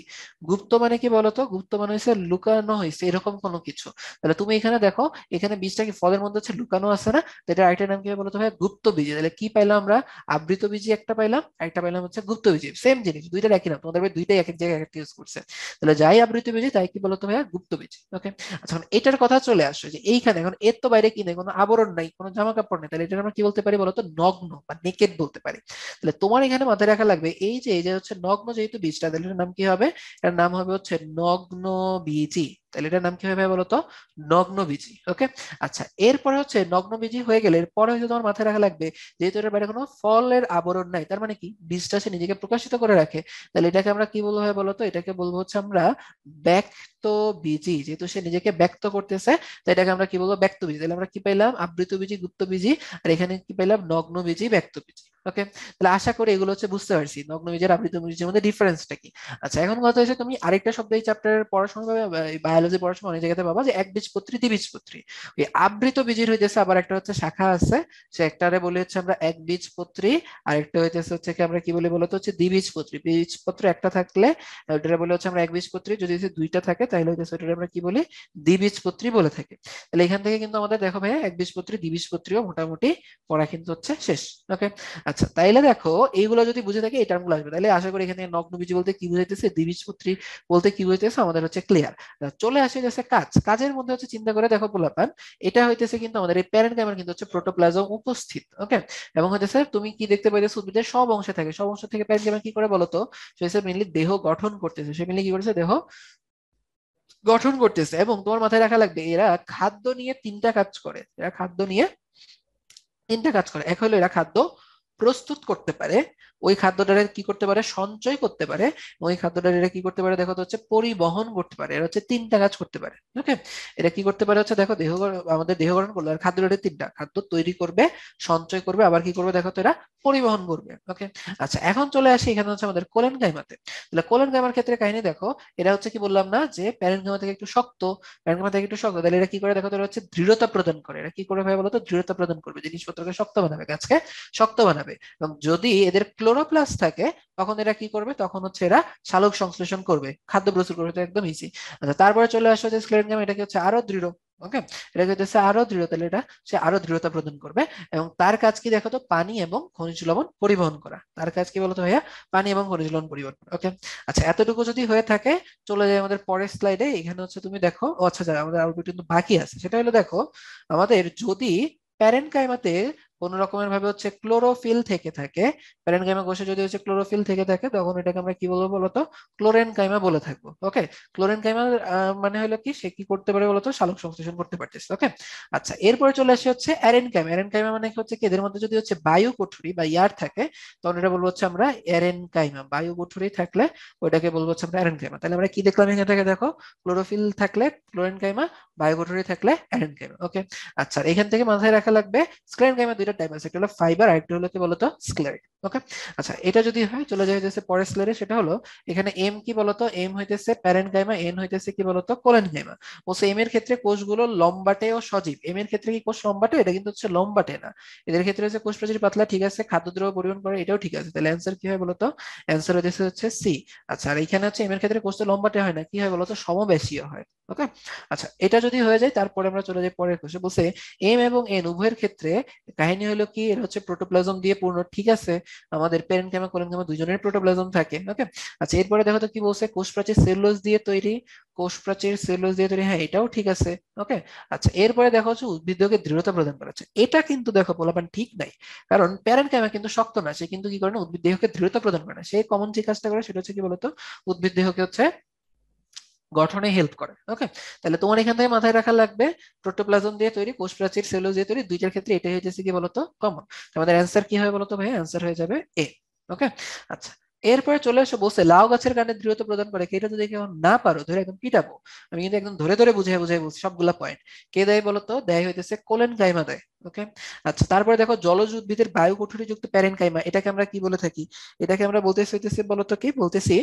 গুপ্ত মানে কি বলতো? গুপ্ত মানে হচ্ছে লুকানো হয়েছে এরকম কোনো কিছু। তাহলে তুমি এখানে দেখো, এখানে বীজটা কি ফলের মধ্যে হচ্ছে লুকানো আছে না, তো এটা আরেকটা নাম কি বলতো ভাই? গুপ্ত বীজ। তাহলে কি পাইলাম আমরা? আবৃত বীজি একটা পাইলাম, আরেকটা পাইলাম হচ্ছে গুপ্ত বীজি। সেম জিনিস, দুইটা একই নাম, তোমাদের ভাই দুইটাই এক এক জায়গায় এক ইউজ করছে। তাহলে যাই আবৃত বীজি তাই কি বলতো ভাইয়া? গুপ্ত বীজি। ওকে, আচ্ছা এখন এটার কথা চলে আসে যে এইখানে এখন এর তো বাইরে কি নেই, কোনো আবরণ নাই, কোনো জামা কাপড় নেই, তাহলে এটা আমরা কি বলতে পারি বলতো? নগ্ন বা নেকেড বলতে পারি। তাহলে তোমার এখানে মাথায় রাখা লাগবে এই যে হচ্ছে নগ্ন যেহেতু বীজটা, তাহলে এটার নাম কি হবে? এটার নাম হবে হচ্ছে নগ্ন বীজি। তাহলে এটার নাম কি হবে বলতো? নগ্ন বীজি। ওকে, আচ্ছা এরপরে হচ্ছে নগ্ন বীজি হয়ে গেলে এরপরে হচ্ছে তোমার মাথায় রাখা লাগবে যেহেতু এটার বাইরে কোনো ফলের আবরণ নাই, তার মানে কি বীজটা সে নিজেকে প্রকাশিত করে রাখে। তাহলে এটাকে আমরা কি বলবো হয় বলতো? এটাকে বলবো হচ্ছে আমরা ব্যক্ত বীজি। যেহেতু সে নিজেকে ব্যক্ত করতেছে, তো এটাকে আমরা কি বলবো? ব্যক্ত বীজি। তাহলে আমরা কি পাইলাম? আবৃত বীজি, গুপ্ত বীজি, আর এখানে কি পাইলাম? নগ্ন বীজি, ব্যক্ত বীজি। ওকে, তাহলে আশা করি এগুলো হচ্ছে বুঝতে পারছি নগ্ন বীজের আবৃত বীজের মধ্যে ডিফারেন্সটা কি। আচ্ছা এখন কথা হচ্ছে তুমি আরেকটা শব্দ এই চ্যাপ্টারের পড়াশোনা বায়োলজি পড়াশোনা অনেক জায়গাতে পাবা যে একবীজপত্রী, দ্বিবীজপত্রী। ওই আবৃত বীজের হইতেছে আবার একটা হচ্ছে শাখা আছে, সে একটারে বলে হচ্ছে আমরা একবীজপত্রী, আর একটা হইতেছে হচ্ছে কি আমরা কি বলি বলতো? হচ্ছে দ্বিবীজপত্রী। বীজপত্র একটা থাকলে ওটা বলে হচ্ছে আমরা একবীজপত্রী, যদি হচ্ছে দুইটা থাকে তাহলে হইতেছে ওটা আমরা কি বলি? দ্বিবীজপত্রী বলে থাকি। তাহলে এখান থেকে কিন্তু আমাদের দেখো ভাইয়া একবীজপত্রী দ্বিবীজপত্রীও মোটামুটি পড়া কিন্তু হচ্ছে শেষ। ওকে, আচ্ছা তাইলে দেখো এইগুলো যদি বুঝে থাকে এই টার্মগুলো আসবে, তাহলে আশা করি এখানে নগ্নবীজি বলতে কি বুঝাইতেছে, দ্বিবীজপত্রী বলতে কি বুঝাইতেছে আমাদের হচ্ছে ক্লিয়ার। চলে আসে যাচ্ছে কাজ, কাজের মধ্যে হচ্ছে চিন্তা করে দেখো পোলাপান, এটা হইতেছে কিন্তু আমাদের এই প্যারেনকাইমার কিন্তু হচ্ছে প্রোটোপ্লাজম উপস্থিত, ওকে। এবং হইতেছে তুমি কি দেখতে পাইতেছো উদ্ভিদের সব অংশে থাকে, সব অংশ থেকে প্যারেনকাইমা কি করে বলতো, সে মেনলি দেহ গঠন করতেছে, সে মেনলি কি করতেছে দেহ গঠন করতেছে। এবং তোমার মাথায় রাখা লাগবে এরা খাদ্য নিয়ে তিনটা কাজ করে, এরা খাদ্য নিয়ে তিনটা কাজ করে। এক হলো এরা খাদ্য প্রস্তুত করতে পারে, ওই খাদ্যটারে কি করতে পারে সঞ্চয় করতে পারে, ওই খাদ্যটারে এরা কি করতে পারে দেখো তো হচ্ছে পরিবহন করতে পারে, এরা হচ্ছে তিনটা কাজ করতে পারে, ওকে। এরা কি করতে পারে হচ্ছে দেখো আমাদের দেহ গঠন করলো, আর খাদ্যটারে তিনটা, খাদ্য তৈরি করবে, সঞ্চয় করবে, আবার কি করবে দেখো তো এরা পরিবহন করবে, ওকে। আচ্ছা এখন চলে আসি এখানে হচ্ছে আমাদের কোলেন গাইমাতে। তাহলে কোলেন গাইমার ক্ষেত্রে কাহিনী দেখো, এরা হচ্ছে কি বললাম না যে প্যারেনকাইমা থেকে একটু শক্ত, প্যারেনকাইমা থেকে একটু শক্ত, তাহলে এরা কি করে দেখো তো এরা হচ্ছে দৃঢ়তা প্রদান করে, এরা কি করে ভাই বলতো দৃঢ়তা প্রদান করবে, জিনিসপত্রকে শক্ত বানাবে, গাছকে শক্ত বানাবে। এবং যদি এদের ক্লোরোপ্লাস্ট থাকে তখন এরা কি করবে, তখন হচ্ছে এরা সালোক সংশ্লেষণ করবে, খাদ্য প্রস্তুত করবে, এটা একদম ইজি। আচ্ছা তারপরে চলে আসে যে স্ক্লেরেনজাম, এটাকে হচ্ছে আরো দৃঢ়, ওকে। এটাকে হচ্ছে আরো দৃঢ়, তাহলে এটা সে আরো দৃঢ়তা প্রদান করবে। এবং তার কাজ কি দেখো তো পানি এবং খনিজ লবণ পরিবহন করা, তার কাজ কি বলতো ভাইয়া পানি এবং খনিজ লবণ পরিবহন, ওকে। আচ্ছা এতটুকু যদি হয়ে থাকে, চলে যায় আমাদের পরের স্লাইডে। এখানে হচ্ছে তুমি দেখো, ও আচ্ছা আচ্ছা, আমাদের আরো কিন্তু বাকি আছে, সেটা হলো দেখো আমাদের যদি প্যারেনকাইমাতে কোন রকমের ভাবে হচ্ছে ক্লোরোফিল থেকে থাকে, প্যারেনকাইমা কোষে যদি হচ্ছে ক্লোরোফিল থেকে থাকে, তখন এটাকে আমরা কি বলবো বলতো ক্লোরেনকাইমা বলে থাকবো, ওকে। ক্লোরেনকাইমা মানে হলো কি সে কি করতে পারে বলতো সালোক সংশ্লেষণ করতে পারতেছে, ওকে। আচ্ছা এরপরে চলে আসে হচ্ছে অ্যারেনকাইমা। অ্যারেনকাইমা মানে কি হচ্ছে কি এদের মধ্যে যদি হচ্ছে বায়ু কোঠরি বা ইয়ার থাকে, তখন এটা বলবো হচ্ছে আমরা অ্যারেনকাইমা, বায়ু কোঠরি থাকলে ওইটাকে বলবো হচ্ছে আমরা অ্যারেনকাইমা। তাহলে আমরা কি দেখলাম এখান থেকে দেখো, ক্লোরোফিল থাকলে ক্লোরেনকাইমা, বায়ু কোঠরি থাকলে অ্যারেনকাইমা, ওকে। আচ্ছা এখান থেকে মাথায় রাখা লাগবে স্ক্লেরেনকাইমা দুইটা টাইপ আছে, একটা হলো ফাইবার আর একটা হলো কি বলতো স্ক্লেরিক, ওকে। আচ্ছা এটা যদি হয় চলে যায় হইতেছে পরের স্লাইডে, সেটা হলো এখানে এম কি বলতো, এম হইতেছে প্যারেনকাইমা, এন হইতেছে কি বলতো কোলেনকাইমা। বলছে এম এর ক্ষেত্রে কোষগুলো লম্বাটে ও সজীব, এম এর ক্ষেত্রে কি কোষ লম্বাটে, এটা কিন্তু হচ্ছে লম্বাটে না। এদের ক্ষেত্রে হচ্ছে কোষ প্রাচীর পাতলা, ঠিক আছে, খাদ্যদ্রব্য পরিবহন করে, এটাও ঠিক আছে। তাহলে অ্যান্সার কি হয় বলতো, অ্যান্সার হচ্ছে সি। আচ্ছা আর এখানে হচ্ছে এম এর ক্ষেত্রে কোষ তো লম্বাটে হয় না, কি হয় বলতো সমবেশীয় হয়, ওকে। আচ্ছা এটা যদি হয়ে যায় তারপরে আমরা চলে যাই পরের কোষে। বলছে এম এবং এন উভয়ের ক্ষেত্রে কাহিনী হলো কি এর হচ্ছে প্রোটোপ্লাজম দিয়ে পূর্ণ, ঠিক আছে, আমাদের প্যারেনকাইমা কোলেনকাইমা দুইজনের প্রোটোপ্লাজম থাকে, ওকে। আচ্ছা এরপরে দেখো তো কি বলছে কোষ প্রাচীর সেলুলোজ দিয়ে তৈরি, কোষ প্রাচীর সেলুলোজ দিয়ে তৈরি, হ্যাঁ এটাও ঠিক আছে, ওকে। আচ্ছা এরপরে দেখো হচ্ছে উদ্ভিদকে দৃঢ়তা প্রদান করা হচ্ছে, এটা কিন্তু দেখো বলাবান ঠিক নাই, কারণ প্যারেনকাইমা কিন্তু শক্ত না, সে কিন্তু কি করে না উদ্ভিদ দেহকে দৃঢ়তা প্রদান করে না, সে কমন যে কাজটা করে সেটা হচ্ছে কি বলতো উদ্ভিদ দেহকে হচ্ছে গঠনে হেল্প করে, ওকে। তাহলে তোমার এখান থেকে মাথায় রাখা লাগবে প্রোটোপ্লাজম দিয়ে তৈরি, কোষ প্রাচীর সেলুলোজ দিয়ে তৈরি, দুইটার ক্ষেত্রে এটাই হচ্ছে কি বলতো কমন। আমাদের অ্যান্সার কি হয় বলতো ভাই, অ্যান্সার হয়ে যাবে এ, ওকে। আচ্ছা এরপরে চলে এসে বসে লাউ গাছের কাণ্ডে দৃঢ়তা প্রদান করে, এটা যদি কেউ না পারো ধরে একদম পিটাবো, আমি কিন্তু একদম ধরে ধরে বুঝাই বুঝাই বলছি সবগুলা পয়েন্ট। কে দেয় বলতো, দেয় হইতেছে কোলেন কাইমা দেয়, ওকে। আচ্ছা তারপরে দেখো জলজ উদ্ভিদের বায়ু কোঠরি যুক্ত প্যারেন কাইমা, এটাকে আমরা কি বলে থাকি, এটাকে আমরা বলতেছি হইতেছে বলতো কি বলতেছি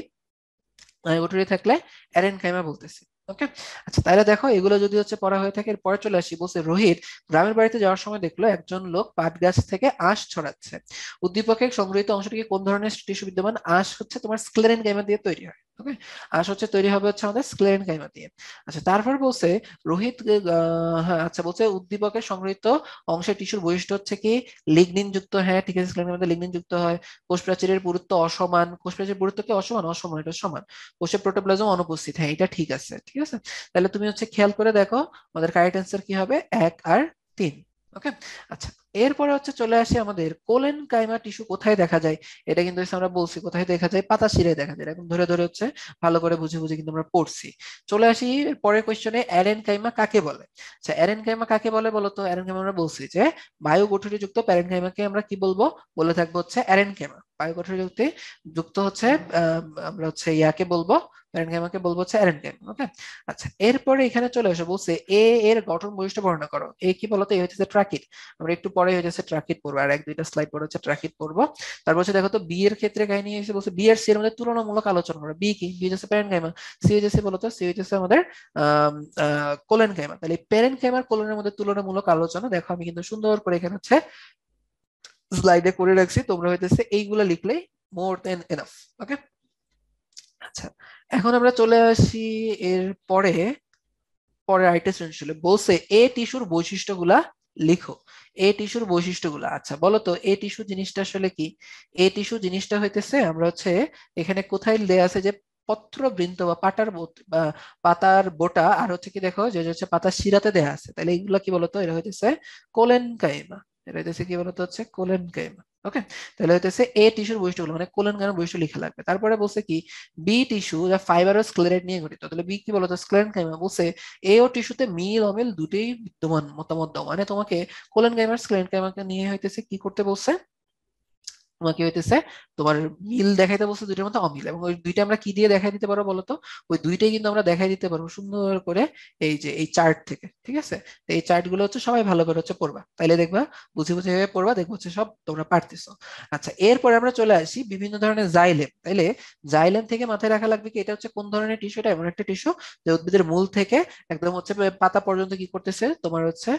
ওঠরে থাকলে অ্যারেনকাইমা বলতেছি, ওকে। আচ্ছা তাহলে দেখো এগুলো যদি হচ্ছে পড়া হয়ে থাকে, এরপরে চলে আসি। বলছে রোহিত গ্রামের বাড়িতে যাওয়ার সময় দেখলো একজন লোক পাট গাছ থেকে আঁশ ছড়াচ্ছে, উদ্দীপকের সংগৃহীত অংশটিকে কোন ধরনের টিস্যু বিদ্যমান, আঁশ হচ্ছে তোমার স্ক্লেরেনকাইমা দিয়ে তৈরি হয়, ওকে। আঁশ হচ্ছে তৈরি হবে হচ্ছে আমাদের স্ক্লেরেনকাইমা দিয়ে। আচ্ছা তারপর বলছে রোহিত হ্যাঁ আচ্ছা বলছে উদ্দীপকের সংগৃহীত অংশের টিস্যুর বৈশিষ্ট্য হচ্ছে কি লিগনিন যুক্ত, হ্যাঁ ঠিক আছে, স্ক্লেরেনকাইমাতে লিগনিন যুক্ত হয়। কোষ প্রাচীরের পুরুত্ব অসমান, কোষ প্রাচীরের পুরুত্ব কি অসমান, অসমান, এটা সমান। কোষে প্রোটোপ্লাজম অনুপস্থিত, হ্যাঁ এটা ঠিক আছে, ঠিক আছে। তাহলে তুমি হচ্ছে খেয়াল করে দেখো আমাদের কারেক্ট অ্যান্সার কি হবে, 1 আর 3, ওকে। আচ্ছা এরপরে হচ্ছে চলে আসে আমাদের কোলেন কাইমা টিস্যু কোথায় দেখা যায়, এটা কিন্তু হচ্ছে আমরা বলছি কোথায় দেখা যায়, পাতা শিরায় দেখা যায়, এখন ধরে ধরে হচ্ছে ভালো করে বুঝে বুঝে কিন্তু আমরা পড়ছি। চলে আসি পরের কোশ্চেনে, অ্যারেন কাইমা কাকে বলে। আচ্ছা অ্যারেন কাইমা কাকে বলে বলতো, অ্যারেন কাইমা আমরা বলছি যে বায়ু গঠনে যুক্ত প্যারেন কাইমাকে আমরা কি বলবো, বলে থাকবো হচ্ছে অ্যারেন কাইমা, বায়ু গঠনে যুক্ত যুক্ত হচ্ছে আমরা হচ্ছে ইয়াকে বলবো প্যারেনকাইমাকে বলবো হচ্ছে অ্যারেনকাইমা, ওকে। আচ্ছা এরপরে এখানে চলে এসে বলছে এ এর গঠন বৈশিষ্ট্য বর্ণনা করো, এ কি বলতো, এ হচ্ছে ট্রাকিট, আমরা একটু পরে হচ্ছে ট্রাকিট পড়বো, আর এক দুইটা স্লাইড পরে হচ্ছে ট্রাকিট পড়বো। তারপর হচ্ছে দেখো তো বি এর ক্ষেত্রে কাহিনী এসে বলছে বি এর সি এর মধ্যে তুলনামূলক আলোচনা করো, বি কি, বি হচ্ছে প্যারেনকাইমা, সি হচ্ছে বলতো সি হচ্ছে আমাদের কোলেনকাইমা। তাহলে প্যারেনকাইমার কোলনের মধ্যে তুলনামূলক আলোচনা দেখো আমি কিন্তু সুন্দর করে এখানে হচ্ছে স্লাইডে করে রাখছি, তোমরা হইতেছে এইগুলা লিখলেই মোর দেন এনাফ, ওকে। আচ্ছা এখন আমরা চলে আসি এর পরে পরে আরেকটা সৃজনশীলে। বলছে এ টিস্যুর বৈশিষ্ট্যগুলা লিখো এ টিস্যুর বৈশিষ্ট্যগুলো। আচ্ছা বলো তো এ টিস্যু জিনিসটা আসলে কি? এ টিস্যু জিনিসটা হইতেছে আমরা হচ্ছে এখানে কোথায় দেয়া আছে যে পত্রবৃন্ত বা বা পাতার বোটা আর হচ্ছে কি দেখো যে যে হচ্ছে পাতার শিরাতে দেয়া আছে, তাহলে এইগুলা কি বলতো? এটা হইতেছে কোলেনকাইমা। এটা হইতেছে কি বলতো? হচ্ছে কোলেনকাইমা। ওকে, তাহলে হইতেছে এ টিস্যুর বৈশিষ্ট্যগুলো মানে কোলেনকাইমার বৈশিষ্ট্য লেখা লাগবে। তারপরে বলছে কি বি টিস্যু যা ফাইবারাস স্ক্লেরাইড নিয়ে গঠিত, তাহলে বি কি বলতো? স্ক্লেরেনকাইমা। বলছে এ ও টিস্যুতে মিল অমিল দুটেই বিদ্যমান মতামত দাও, মানে তোমাকে কোলেনকাইমার স্ক্লেরেনকাইমাকে নিয়ে হইতেছে কি করতে বলছে? তোমাকে হইতেছে তোমার মিল দেখাইতে বলছে দুইটার মধ্যে অমিল, এবং ওই দুইটা আমরা কি দিয়ে দেখাই দিতে পারবো বলতো? ওই দুইটাই কিন্তু আমরা দেখাই দিতে পারবো সুন্দর করে এই যে এই চার্ট থেকে, ঠিক আছে? তো এই চার্ট গুলো হচ্ছে সবাই ভালো করে হচ্ছে পড়বা, তাইলে দেখবা বুঝে বুঝে ভেবে পড়বা, দেখবো হচ্ছে সব তোমরা পারতেছো। আচ্ছা এরপরে আমরা চলে আসি বিভিন্ন ধরনের জাইলেম। তাইলে জাইলেম থেকে মাথায় রাখা লাগবে কি এটা হচ্ছে কোন ধরনের টিস্যু? এটা এমন একটা টিস্যু যে উদ্ভিদের মূল থেকে একদম হচ্ছে পাতা পর্যন্ত কি করতেছে তোমার হচ্ছে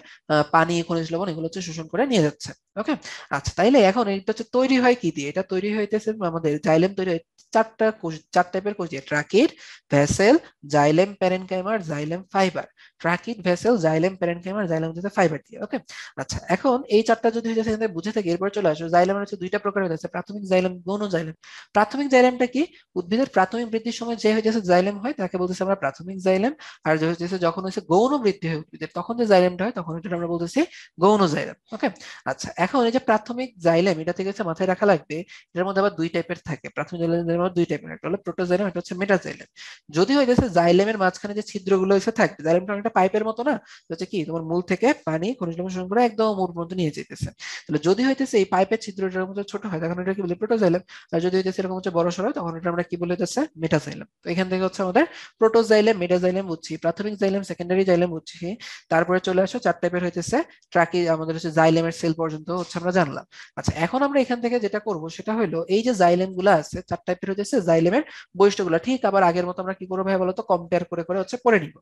পানি, খনিজ লবণ এগুলো হচ্ছে শোষণ করে নিয়ে যাচ্ছে। ওকে, আচ্ছা তাইলে এখন এটা হচ্ছে তৈরি হয় কি দিয়ে? এটা তৈরি হইতেছে আমাদের জাইলেম তৈরি হয় চারটা কোষ, চার টাইপের কোষ দিয়ে: ট্রাকিড, ভেসেল, জাইলেম প্যারেনকাইমার, xylem fibre. Tracheid, vessel, xylem প্যারেনকাইমার, জাইলেম হচ্ছে ফাইবার দিয়ে। ওকে, আচ্ছা এখন এই চারটা যদি হচ্ছে এখানে বুঝে থাকি, এরপর চলে আসো জাইলেম হচ্ছে দুইটা প্রকার হইতেছে: প্রাথমিক জাইলেম, গৌণ জাইলেম। প্রাথমিক জাইলেমটা কি? উদ্ভিদের প্রাথমিক বৃদ্ধির সময় যে হইতেছে জাইলেম হয় তাকে বলতেছি আমরা প্রাথমিক জাইলেম। আর যে হচ্ছে যখন হচ্ছে গৌণ বৃদ্ধি হয় উদ্ভিদের তখন যে জাইলেমটা হয় তখন এটা আমরা বলতেছি গৌণ জাইলেম। ওকে, আচ্ছা এখন এই যে প্রাথমিক জাইলেম এটা থেকে হচ্ছে মাথায় রাখা লাগবে এটার মধ্যে আবার দুই টাইপের থাকে। প্রাথমিক জাইলেমের মধ্যে দুই টাইপের, একটা হলো প্রোটোজাইলেম, একটা হচ্ছে মেটাজাইলেম। যদি হইতেছে জাইলেমের মাঝখানে যে ছিদ্রগুলো হচ্ছে থাকবে, জাইলেমটা অনেকটা পাইপের মতো না, তো হচ্ছে কি তোমার মূল থেকে পানি খনিজ লবণ শোষণ করে একদম মূল পর্যন্ত নিয়ে যেতেছে। তাহলে যদি হইতেছে এই পাইপের ছিদ্রটার মধ্যে ছোট হয় তখন এটা কি বলে? প্রোটোজাইলেম। আর যদি হইতেছে এরকম হচ্ছে বড় সড়ো হয় তখন এটা আমরা কি বলে হইতেছে? মেটাজাইলেম। তো এখান থেকে হচ্ছে আমাদের প্রোটোজাইলেম, মেটাজাইলেম বুঝছি, প্রাথমিক জাইলেম, সেকেন্ডারি জাইলেম বুঝছি। তারপরে চলে আসো চার টাইপের হইতেছে ট্রাকি, আমাদের হচ্ছে জাইলেমের সেল পর্যন্ত হচ্ছে আমরা জানলাম। আচ্ছা এখন আমরা এখান থেকে যেটা করব সেটা হলো এই যে জাইলেম গুলা আছে চার টাইপের হচ্ছে জাইলেমের বৈশিষ্ট্যগুলো ঠিক আবার আগের মতো আমরা কি করবো ভাই বলতো? কম্পেয়ার করে করে হচ্ছে পড়ে নিব।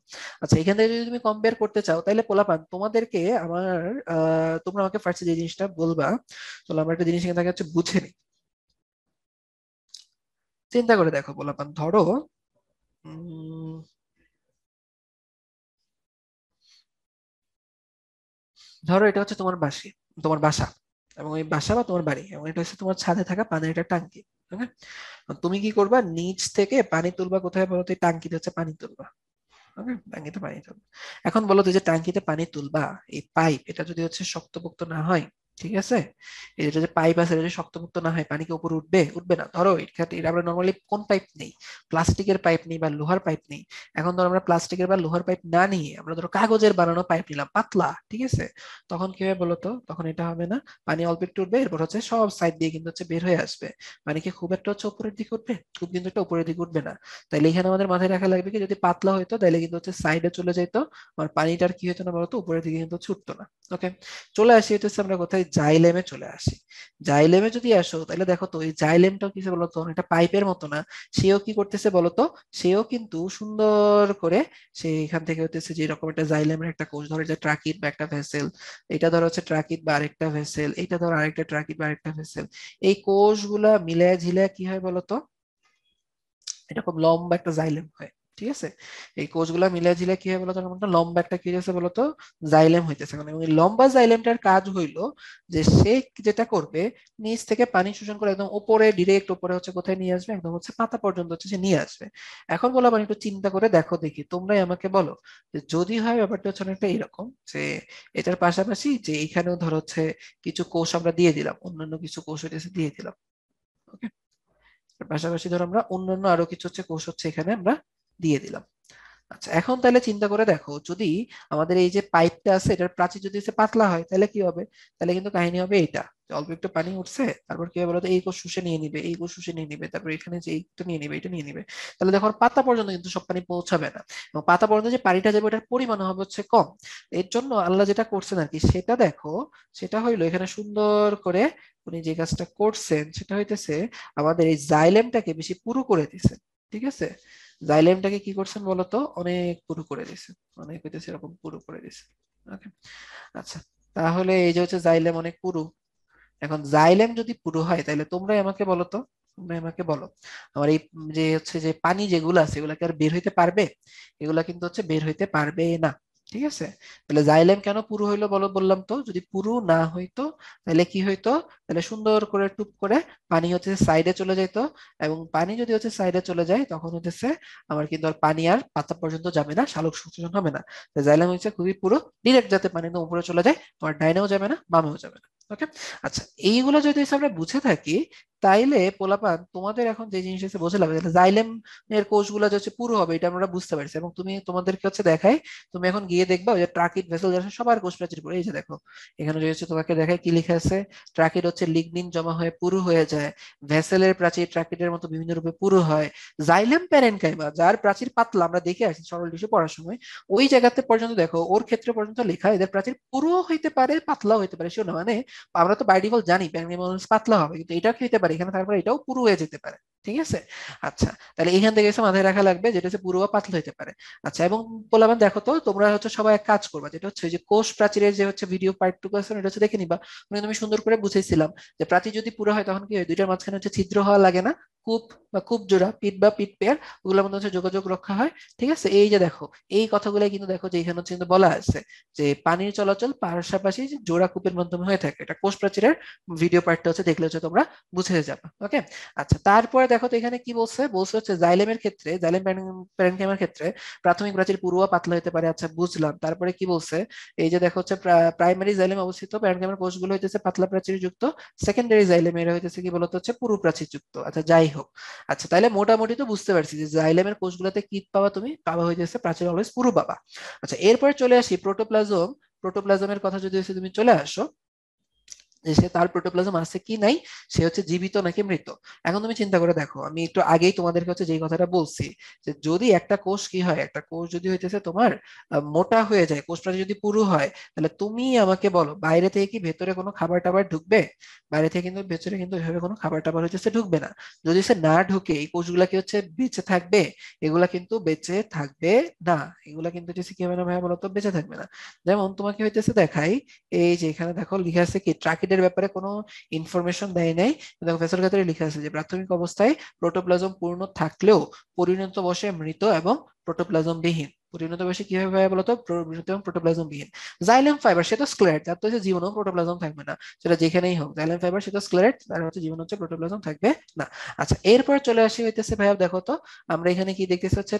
আচ্ছা এখান থেকে যদি তুমি কম্পেয়ার করতে চাও তাহলে পোলাপান তোমাদেরকে আমার তোমরা আমাকে ফার্স্ট যে জিনিসটা বলবা, চলো আমরা একটা জিনিস এখান থেকে হচ্ছে বুঝে নিই। চিন্তা করে দেখো পোলাপান, ধরো উম, ধরো এটা হচ্ছে তোমার তোমার বাসা, এবং এই বাসা বা তোমার বাড়ি, এবং এটা হচ্ছে তোমার ছাদে থাকা পানির একটা টাঙ্কি। ওকে, তুমি কি করবা? নিচ থেকে পানি তুলবা কোথায় বলো তো? এই টাঙ্কিতে হচ্ছে পানি তুলবা। ওকে, টাঙ্কিতে পানি তুলবা। এখন বলো তো যে টাঙ্কিতে পানি তুলবা, এই পাইপ এটা যদি হচ্ছে শক্তপোক্ত না হয়, ঠিক আছে, এই যেটা যে পাইপ আছে এটা যদি শক্তপোক্ত না হয় পানি কি উপরে উঠবে? উঠবে না। ধরো এটা আমরা নর্মালি কোন পাইপ নেই? প্লাস্টিকের পাইপ নেই বা লোহার পাইপ নেই। এখন ধরো আমরা প্লাস্টিকের বা লোহার পাইপ না নিয়ে আমরা ধরো কাগজের বানানো পাইপ নিলাম পাতলা, ঠিক আছে, তখন কি হবে বলো তো? তখন এটা হবে না, পানি অল্প একটু উঠবে, এরপর হচ্ছে সব সাইড দিয়ে কিন্তু হচ্ছে বের হয়ে আসবে। মানে কি খুব একটা হচ্ছে উপরের দিকে উঠবে? খুব কিন্তু একটা উপরের দিকে উঠবে না। তাইলে এখানে আমাদের মাথায় রাখা লাগবে কি যদি পাতলা হইতো তাহলে কিন্তু হচ্ছে সাইডে চলে যেত, আর পানিটার কি হতো না বলতো? উপরের দিকে কিন্তু ছুটতো না। ওকে, চলে আসি হচ্ছে আমরা কোথায়? জাইলেমে চলে আসি। জাইলেমে যদি আসো তাহলে দেখো তো এই জাইলেমটাও কিছু বলতো এটা পাইপের মতো না। সেও কি করতেছে বলতো? সেও কিন্তু সুন্দর করে সে এখান থেকে হতেছে যে এরকম একটা জাইলেমের একটা কোষ, ধরো যে ট্রাকিড বা একটা ভেসেল, এটা ধরো হচ্ছে ট্রাকিড বা আরেকটা ভেসেল, এটা ধরো আরেকটা ট্রাকিড বা আরেকটা ভেসেল। এই কোষগুলা মিলায় ঝিলায় কি হয় বলতো? এরকম লম্বা একটা জাইলেম হয়। ঠিক আছে, এই কোষগুলা মিলে ঝিলে কি হয় বলতো? এরকম একটা লম্বা একটা কি হয়েছে বলতো? জাইলেম হইতেছে। মানে এই লম্বা জাইলেমটার কাজ হইলো যে সে যেটা করবে নিচ থেকে পানি শোষণ করে একদম উপরে, ডিরেক্ট উপরে হচ্ছে কোথায় নিয়ে আসবে? একদম হচ্ছে পাতা পর্যন্ত হচ্ছে সে নিয়ে আসবে। এখন বলো মানে একটু চিন্তা করে দেখো দেখি, তোমরাই আমাকে বলো যে যদি হয় ব্যাপারটা হচ্ছে অনেকটা এরকম যে এটার পাশাপাশি যে এখানেও ধরো হচ্ছে কিছু কোষ আমরা দিয়ে দিলাম, অন্যান্য কিছু কোষ হইতেছে দিয়ে দিলাম। ওকে, এর পাশাপাশি ধর আমরা অন্যান্য আরো কিছু হচ্ছে কোষ হচ্ছে এখানে আমরা দিয়ে দিলাম। আচ্ছা এখন তাহলে চিন্তা করে দেখো, যদি আমাদের এই যে পাইপটা আছে এটার প্রাচীর যদি হচ্ছে পাতলা হয় তাহলে কি হবে? তাহলে কিন্তু কাহিনী হবে এটা যে অল্প একটু পানি উঠছে, তারপর কি হবে বলতো? এই কোষ শুষে নিয়ে নিবে, এই কোষ শুষে নিয়ে নিবে, তারপর এখানে যে এইটা নিয়ে নিবে, এটা নিয়ে নিবে। তাহলে দেখো পাতা পর্যন্ত কিন্তু সব পানি পৌঁছাবে না, এবং পাতা পর্যন্ত যে পানিটা যাবে ওটার পরিমাণ হবে হচ্ছে কম। এর জন্য আল্লাহ যেটা করছেন আর কি সেটা দেখো, সেটা হইলো এখানে সুন্দর করে উনি যে কাজটা করছেন সেটা হইতেছে আমাদের এই জাইলেমটাকে বেশি পুরু করে দিছেন। ঠিক আছে, জাইলেমটাকে কি করছেন বলতো? অনেক পুরু করে দিছেন, অনেক হইতেছে এরকম পুরু করে দিছেন। ওকে, আচ্ছা তাহলে এই যে হচ্ছে জাইলেম অনেক পুরু। এখন জাইলেম যদি পুরু হয় তাহলে তোমরাই আমাকে বলো তো, তোমরাই আমাকে বলো আমার এই যে হচ্ছে যে পানি যেগুলো আছে এগুলা কি আর বের হইতে পারবে? এগুলা কিন্তু হচ্ছে বের হইতে পারবে না। ঠিক আছে, তাহলে জাইলেম কেন পুরু হইলো বলো, বললাম তো যদি পুরু না হইতো তাহলে কি হইতো, তাহলে সুন্দর করে টুপ করে পানি হচ্ছে সাইডে চলে যেত, এবং পানি যদি হচ্ছে সাইডে চলে যায় তখন হচ্ছে আমার কিন্তু আর পানি আর পাতা পর্যন্ত যাবে না, সালোক সংশ্লেষণ হবে না। তো জাইলেম হচ্ছে খুবই পুরো, ডিরেক্ট যাতে পানি একদম উপরে চলে যায়, তোমার ডাইনেও যাবে না বামেও যাবে না। ওকে, আচ্ছা এইগুলো যদি হচ্ছে আমরা বুঝে থাকি, তাইলে পোলাপান তোমাদের এখন যে জিনিস হচ্ছে বোঝা লাগবে, জাইলেম এর কোষগুলো যে হচ্ছে পুরো হবে এটা আমরা বুঝতে পারছি, এবং তুমি তোমাদেরকে হচ্ছে দেখাই, তুমি এখন গিয়ে দেখবা ওই যে ট্রাকিড ভেসেল যাচ্ছে সবার কোষ প্রাচীর পুরো, এই যে দেখো এখানে যে হচ্ছে তোমাকে দেখায় কি লিখে আছে, ট্রাকিড হচ্ছে লিগনিন জমা হয়ে পুরু হয়ে যায়, ভেসেলের প্রাচীর ট্রাকিডের মতো বিভিন্ন রূপে পুরু হয়, জাইলেম প্যারেনকাইমা যার প্রাচীর পাতলা আমরা দেখে আসি সরল টিস্যু পড়ার সময়, ওই জায়গাতে পর্যন্ত দেখো ওর ক্ষেত্রে পর্যন্ত লেখা এদের প্রাচীর পুরো হইতে পারে পাতলাও হইতে পারে, শিওর না, মানে আমরা তো বাই ডিফল্ট জানি প্যারেনকাইমা পাতলা হবে, কিন্তু এটাও কি হতে পারে এখানে থাকার পরে এটাও পুরো হয়ে যেতে পারে। ঠিক আছে, আচ্ছা তাহলে এখান থেকে এসে মাথায় রাখা লাগবে যেটা হচ্ছে পুরো বা পাতলা হতে পারে। আচ্ছা, এবং বললাম দেখো তো তোমরা হচ্ছে সবাই এক কাজ করবা, যেটা হচ্ছে যে কোষ প্রাচীরের যে হচ্ছে ভিডিও পার্টটুকু আছে এটা হচ্ছে দেখে নিবা, মানে তুমি সুন্দর করে বুঝাইছিলাম যে প্রাচীর যদি পুরো হয় তখন কি হয়, দুইটার মাঝখানে হচ্ছে ছিদ্র হওয়া লাগে না, কূপ বা কূপ জোড়া, পিট বা পিট পেয়ার, ওগুলোর মধ্যে হচ্ছে যোগাযোগ রক্ষা হয়। ঠিক আছে, এই যে দেখো এই কথাগুলো কিন্তু দেখো যে এখানে হচ্ছে কিন্তু বলা আছে যে পানির চলাচল পাশাপাশি যে জোড়া কূপের মাধ্যমে হয়ে থাকে, এটা কোষ প্রাচীরের ভিডিও পার্টটা হচ্ছে দেখলে হচ্ছে তোমরা বুঝে যাবে। ওকে, আচ্ছা তারপরে দেখো তো এখানে কি বলছে, বলছে হচ্ছে জাইলেমের ক্ষেত্রে, জাইলেম প্যারেনকাইমার ক্ষেত্রে প্রাথমিক প্রাচীর পুরু বা পাতলা হতে পারে, আচ্ছা বুঝলাম। তারপরে কি বলছে, এই যে দেখো হচ্ছে প্রাইমারি জাইলেম অবস্থিত প্যারেনকাইমার কোষগুলো হইতেছে পাতলা প্রাচীর যুক্ত, সেকেন্ডারি জাইলেম এরা হইতেছে কি বলতো হচ্ছে পুরু প্রাচীর যুক্ত। আচ্ছা যাই হোক, আচ্ছা তাহলে মোটামুটি তো বুঝতে পারছি যে জাইলেমের কোষগুলোতে কি পাবা, তুমি পাবা হইতেছে প্রাচীর অলওয়েজ পুরু পাবা। আচ্ছা এরপর চলে আসি প্রোটোপ্লাজম, প্রোটোপ্লাজমের কথা যদি হচ্ছে তুমি চলে আসো, যে সে তার প্রোটোপ্লাজম আছে কি নাই, সে হচ্ছে জীবিত নাকি মৃত। এখন তুমি চিন্তা করে দেখো, আমি একটু আগেই তোমাদেরকে হচ্ছে যেই কথাটা বলছি, যে যদি একটা কোষ কি হয়, একটা কোষ যদি হইতেছে তোমার মোটা হয়ে যায়, কোষটা যদি পুরু হয়, তাহলে তুমি আমাকে বলো বাইরে থেকে কি ভেতরে কোনো খাবার টাবার ঢুকবে? বাইরে থেকে কিন্তু ভেতরে কিন্তু এভাবে কোনো খাবার টাবার হইতেছে ঢুকবে না। যদি সে না ঢুকে এই কোষগুলা কি হচ্ছে বেঁচে থাকবে? এগুলা কিন্তু বেঁচে থাকবে না, এগুলা কিন্তু হচ্ছে কি হবে না ভাইয়া বলতো, বেঁচে থাকবে না। যেমন তোমাকে হইতেছে দেখাই, এই যে এখানে দেখো লিখা আছে কি ট্রাকিডের ব্যাপারে কোনো ইনফরমেশন দেয় নাই, দেখো ভেসেল ক্ষেত্রে লিখা আছে যে প্রাথমিক অবস্থায় প্রোটোপ্লাজম পূর্ণ থাকলেও পরিণত বয়সে মৃত এবং প্রোটোপ্লাজম বিহীন। পরিণত বয়সে কি হবে ভাইয়া বলতো, মৃত এবং প্রোটোপ্লাজম বিহীন। জাইলেম ফাইবার সে তো স্ক্লেরেট, তার তো হচ্ছে জীবনও প্রোটোপ্লাজম থাকবে না, সেটা যেখানেই হোক জাইলেম ফাইবার সে তো স্ক্লেরেট, তার হচ্ছে জীবন হচ্ছে প্রোটোপ্লাজম থাকবে না। আচ্ছা এরপর চলে আসি হইতেছে ভাইয়া দেখো তো, আমরা এখানে কি দেখতেছি হচ্ছে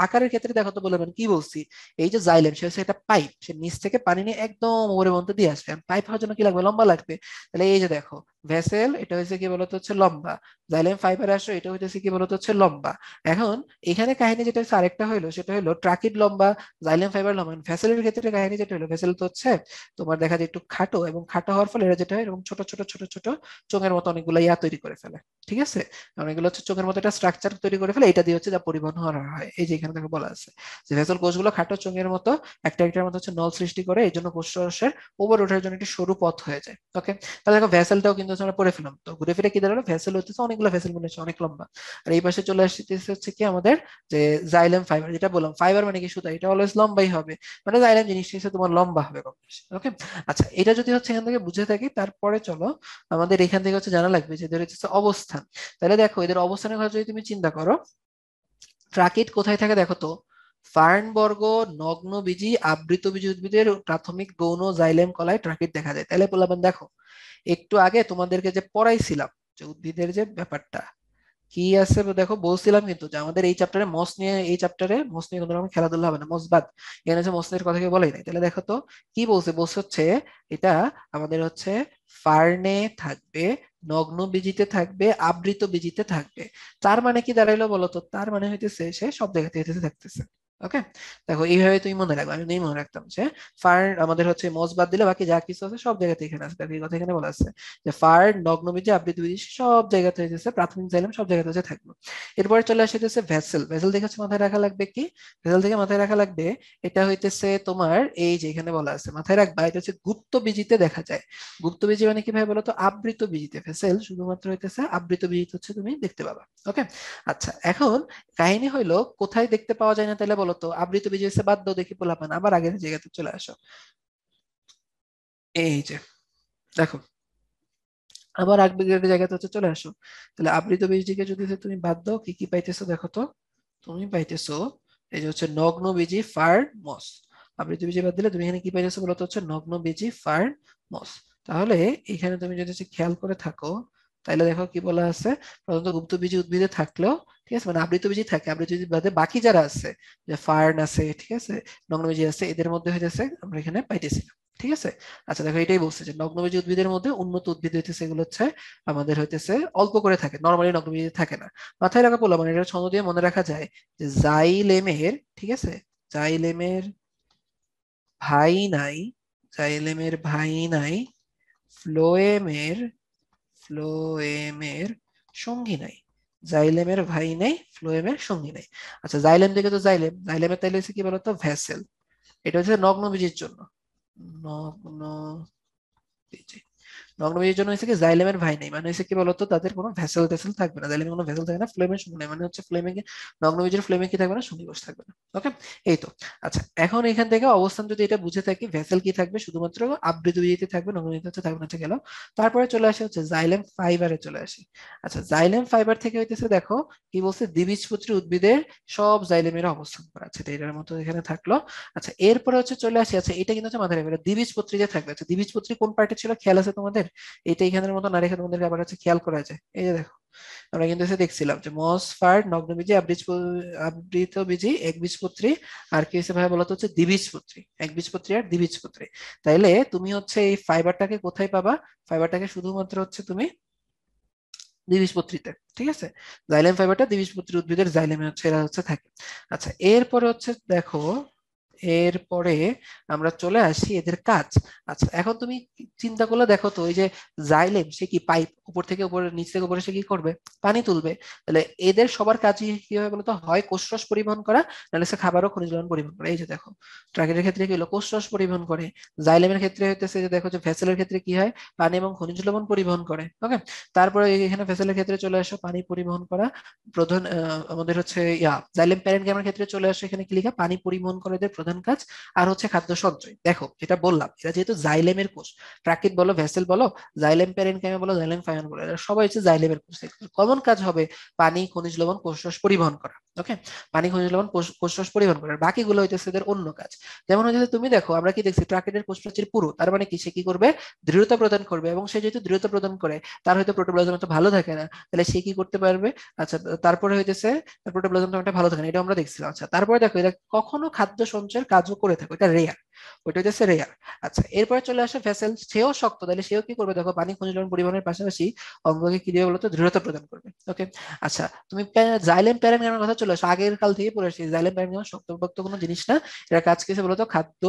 আকারের ক্ষেত্রে দেখো তো বলবেন কি বলছি, এই যে জাইলেম সে হচ্ছে একটা পাইপ, সে নিচ থেকে পানি নিয়ে একদম উপরের মধ্যে দিয়ে আসবে, পাইপ হওয়ার জন্য কি লাগবে, লম্বা লাগবে। তাহলে এই যে দেখো ভেসেল এটা হচ্ছে কি বলতো হচ্ছে লম্বা, জাইলেম ফাইবার আসো এটা হচ্ছে কি বলতো হচ্ছে লম্বা। এখন এখানে কাহিনী যেটা হচ্ছে আরেকটা হইলো, সেটা হলো ট্রাকিড লম্বা, জাইলেম ফাইবার লম্বা। ভেসেলের ক্ষেত্রে কাহিনী যেটা হলো, ভেসেল তো হচ্ছে তোমার দেখা যায় একটু খাটো, এবং খাটো হওয়ার ফলে এরা যেটা হয় এরকম ছোট ছোট ছোট ছোট চোঙের মতো অনেকগুলো ইয়া তৈরি করে ফেলে। ঠিক আছে, অনেকগুলো হচ্ছে চোঙের মতো একটা স্ট্রাকচার তৈরি করে ফেলে, এটা দিয়ে হচ্ছে যা পরিবহন করা হয়, এই যে এখানে দেখো বলা আছে যে ভেসেল কোষগুলো খাটো চোঙের মতো একটা একটার মতো হচ্ছে নল সৃষ্টি করে, এই জন্য কোষ রসের উপরে ওঠার জন্য একটি সরু পথ হয়ে যায়। ওকে, তাহলে দেখো ভেসেলটাও কিন্তু হচ্ছে আমরা পড়ে ফেলাম, তো ঘুরে ফিরে কি দাঁড়ালো, ভেসেল হচ্ছে অনেকগুলো ভেসেল মনে হচ্ছে অনেক লম্বা। আর এই পাশে চলে আসতেছে হচ্ছে কি আমাদের যে জাইলেম ফাইবার, যেটা বললাম ফাইবার মানে কি সুতা, এটা অলওয়েজ লম্বাই হবে, মানে জাইলেম জিনিসটা হচ্ছে তোমার লম্বা হবে কম বেশি। ওকে, আচ্ছা এটা যদি হচ্ছে এখান থেকে বুঝে থাকি, তারপরে চলো আমাদের এখান থেকে হচ্ছে জানা লাগবে যে এদের হচ্ছে অবস্থান। তাহলে দেখো এদের অবস্থানের কথা যদি তুমি চিন্তা করো, ট্রাকিড কোথায় থাকে দেখো তো, ফার্নবর্গ নগ্নবীজী আবৃতবীজী উদ্ভিদের প্রাথমিক গৌণ জাইলেম কলায় ট্রাকিড দেখা যায়। তাহলে বললাম দেখো একটু আগে তোমাদেরকে যে পড়াইছিলাম যে উদ্ভিদের যে ব্যাপারটা কি আছে, দেখো বলছিলাম কিন্তু যে আমাদের এই চ্যাপ্টারে মস নিয়ে, এই চ্যাপ্টারে মস নিয়ে কোনো রকম খেলাধুলা হবে না, মস বাদ, এখানে হচ্ছে মসের কথা কি বলাই নাই। তাহলে দেখো তো কি বলছে, বলছে হচ্ছে এটা আমাদের হচ্ছে ফার্নে থাকবে, নগ্ন বীজিতে থাকবে, আবৃত বীজিতে থাকবে। তার মানে কি দাঁড়াইলো বলতো, তার মানে হইতেছে সে সব জায়গাতে হইতেছে থাকতেছে। ওকে, দেখো এইভাবে তুমি মনে রাখবে, আমি নেই মনে রাখতাম যে ফার্ন আমাদের হচ্ছে মস বাদ দিলে বাকি যা কিছু আছে সব জায়গাতে এখানে আছে, দেখো এই কথা এখানে বলা আছে যে ফার্ন নগ্ন বীজি আবৃত বীজি সব জায়গাতে হইতেছে, প্রাথমিক জাইলেম সব জায়গাতে হচ্ছে থাকবে। এরপরে চলে আসতেছে ভেসেল, ভেসেল দেখে হচ্ছে মাথায় রাখা লাগবে কি, ভেসেল থেকে মাথায় রাখা লাগবে এটা হইতেছে তোমার এই যে এখানে বলা আছে মাথায় রাখবা, এটা হচ্ছে গুপ্ত বীজিতে দেখা যায়। গুপ্ত বীজি মানে কি ভাই বলতো, আবৃত বীজিতে, ভেসেল শুধুমাত্র হইতেছে আবৃত বীজিতে হচ্ছে তুমি দেখতে পাবা। ওকে, আচ্ছা এখন কাহিনী হইলো কোথায় দেখতে পাওয়া যায় না, তাহলে বলতো আবৃত বীজ হচ্ছে বাদ দাও দেখি পোলাপান, আবার আগের জায়গাতে চলে আসো, এই যে দেখো আবার আগের জায়গাতে হচ্ছে চলে আসো। তাহলে আবৃত বীজটিকে যদি হচ্ছে তুমি বাদ দাও কি কি পাইতেছো দেখো তো, তুমি পাইতেছো এই যে হচ্ছে নগ্ন বীজি ফার্ন মস। আবৃতবীজী বাদ দিলে তুমি এখানে কি পাইছো বলতো হচ্ছে নগ্নবীজী ফার্ন মস। তাহলে এখানে তুমি যদি খেয়াল করে থাকো তাহলে দেখো কি বলা আছে, প্রধানত গুপ্তবীজী উদ্ভিদে থাকলেও ঠিক আছে, মানে আবৃতবীজী থাকে, আবৃতবীজী বাদে বাকি যারা আছে, যে ফার্ন আছে ঠিক আছে, নগ্নবীজী আছে, এদের মধ্যে হইতেছে আমরা এখানে পাইতেছি না। ঠিক আছে। আচ্ছা দেখো এটাই বলছে যে নগ্নবীজী উদ্ভিদের মধ্যে উন্নত উদ্ভিদ হইতেছে এগুলো হচ্ছে আমাদের হইতেছে অল্প করে থাকে, নর্মালি নগ্নবীজী থাকে না। মাথায় রাখা বললাম, মানে এটা ছন্দ দিয়ে মনে রাখা যায় যে জাইলেমের, ঠিক আছে, জাইলেমের ভাই নাই, জাইলেমের ভাই নাই, ফ্লোয়েমের, ফ্লোয়েমের সঙ্গী নাই, জাইলেমের ভাই নেই, ফ্লোয়েমের সঙ্গী নাই। আচ্ছা জাইলেম থেকে তো জাইলেম, জাইলেমের তাইলে হচ্ছে কি বলতো ভ্যাসেল, এটা হচ্ছে নগ্নবীজীর জন্য, নগ্নবীজী, নগ্নবীজের জন্য হচ্ছে কি জাইলেমের ভাই নেই, মানে হচ্ছে কি বলতো তাদের কোনো ভেসেল টেসেল থাকবে না, জাইলেমের কোনো ভেসেল থাকবে না, ফ্লেমের সঙ্গে নেই, মানে হচ্ছে ফ্লেমে নগ্নবীজের ফ্লেমে কি থাকবে না, সন্নিবেশ থাকবে না। ওকে, এই তো। আচ্ছা এখন এখান থেকে অবস্থান যদি এটা বুঝে থাকি, ভেসেল কি থাকবে, শুধুমাত্র আবৃতবীজিতে থাকবে, নগ্নবীজিতে হচ্ছে থাকবে না, হচ্ছে গেল। তারপরে চলে আসে হচ্ছে জাইলেম ফাইবারে চলে আসি। আচ্ছা জাইলেম ফাইবার থেকে হইতেছে দেখো কি বলছে, দ্বিবীজপত্রী উদ্ভিদের সব জাইলেমের অবস্থান করা আছে, তো এটার মতো এখানে থাকলো। আচ্ছা এরপরে হচ্ছে চলে আসি, আচ্ছা এটা কিন্তু হচ্ছে মাথায় রাখবে, দ্বিবীজপত্রী যে থাকবে, আচ্ছা দ্বিবীজপত্রী কোন পার্টে ছিল খেয়াল আছে তোমাদের? এটা এখানের মতো না রেখে তোমাদেরকে আবার হচ্ছে খেয়াল করা যায়, এই যে দেখো আমরা কিন্তু এসে দেখছিলাম যে মস ফার্ড নগ্নবীজী আবৃতবীজী একবীজপত্রী, আর কি হচ্ছে ভাই বলতো হচ্ছে দ্বিবীজপত্রী, একবীজপত্রী আর দ্বিবীজপত্রী। তাইলে তুমি হচ্ছে এই ফাইবারটাকে কোথায় পাবা? ফাইবারটাকে শুধুমাত্র হচ্ছে তুমি দ্বিবীজপত্রীতে, ঠিক আছে। জাইলেম ফাইবারটা দ্বিবীজপত্রী উদ্ভিদের জাইলেমে হচ্ছে এরা হচ্ছে থাকে। আচ্ছা এরপরে হচ্ছে দেখো, এরপরে আমরা চলে আসি এদের কাজ। আচ্ছা এখন তুমি চিন্তা করলে দেখো তো, ওই যে জাইলেম সে কি পাইপ উপর থেকে উপরে, নিচ থেকে উপরে সে কি করবে, পানি তুলবে। তাহলে এদের সবার কাজই কি হবে বলতো, হয় কোষরস পরিবহন করা, নাহলে সে খাবার ও খনিজ লবণ পরিবহন করে। এই যে দেখো ট্রাকের ক্ষেত্রে কি হলো, কোষরস পরিবহন করে, জাইলেমের ক্ষেত্রে হইতেছে যে দেখো যে ভেসেলের ক্ষেত্রে কি হয়, পানি এবং খনিজ লবণ পরিবহন করে। ওকে, তারপরে এখানে ভেসেলের ক্ষেত্রে চলে আসো পানি পরিবহন করা, প্রধান আমাদের হচ্ছে জাইলেম প্যারেনকাইমার ক্ষেত্রে চলে আসে, এখানে কি লেখা, পানি পরিবহন করে এদের প্রধান কাজ। আর হচ্ছে খাদ্য সঞ্চয়। দেখো যেটা বললাম, এরা যেহেতু জাইলেমের কোষ, প্রাকৃত বলো, ভেসেল বলো, জাইলেম প্যারেনকাইমা বলো, জাইলেম ফাইমান বলো, এরা সবাই হচ্ছে জাইলেমের কোষ। কমন কাজ হবে পানি, খনিজ লবণ, কোষরস পরিবহন করা। ওকে, পানি, খনিজ লবণ, কোষরস পরিবহন করা, আর বাকিগুলো হইতেছে এদের অন্য কাজ। যেমন হচ্ছে তুমি দেখো আমরা কি দেখছি, প্রাকৃতের কোষ প্রাচীর পুরো, তার মানে কি সে কি করবে, দৃঢ়তা প্রদান করবে, এবং সে যেহেতু দৃঢ়তা প্রদান করে, তার হয়তো প্রোটোপ্লাজম এত ভালো থাকে না, তাহলে সে কি করতে পারবে। আচ্ছা তারপরে হইতেছে প্রোটোপ্লাজম একটা ভালো থাকে না, এটা আমরা দেখছিলাম। আচ্ছা তারপরে দেখো এটা কখনো খাদ্য সঞ্চয়ের কাজও করে থাকে, এটা রেয়ার, ওইটা হচ্ছে রেয়ার। আচ্ছা এরপরে চলে আসে ভেসেল, সেও শক্ত, তাহলে সেও কি করবে দেখো, পানি, খনিজ লবণ পরিবহনের পাশাপাশি অঙ্গকে কি দিয়ে বলতো, দৃঢ়তা প্রদান করবে। ওকে, আচ্ছা তুমি জাইলেম প্যারেনকাইমার কথা চলে আসো, আগের কাল থেকে পড়ে আসছি, জাইলেম প্যারেনকাইমা শক্তপোক্ত কোনো জিনিস না, এর কাজ কি বলতো, খাদ্য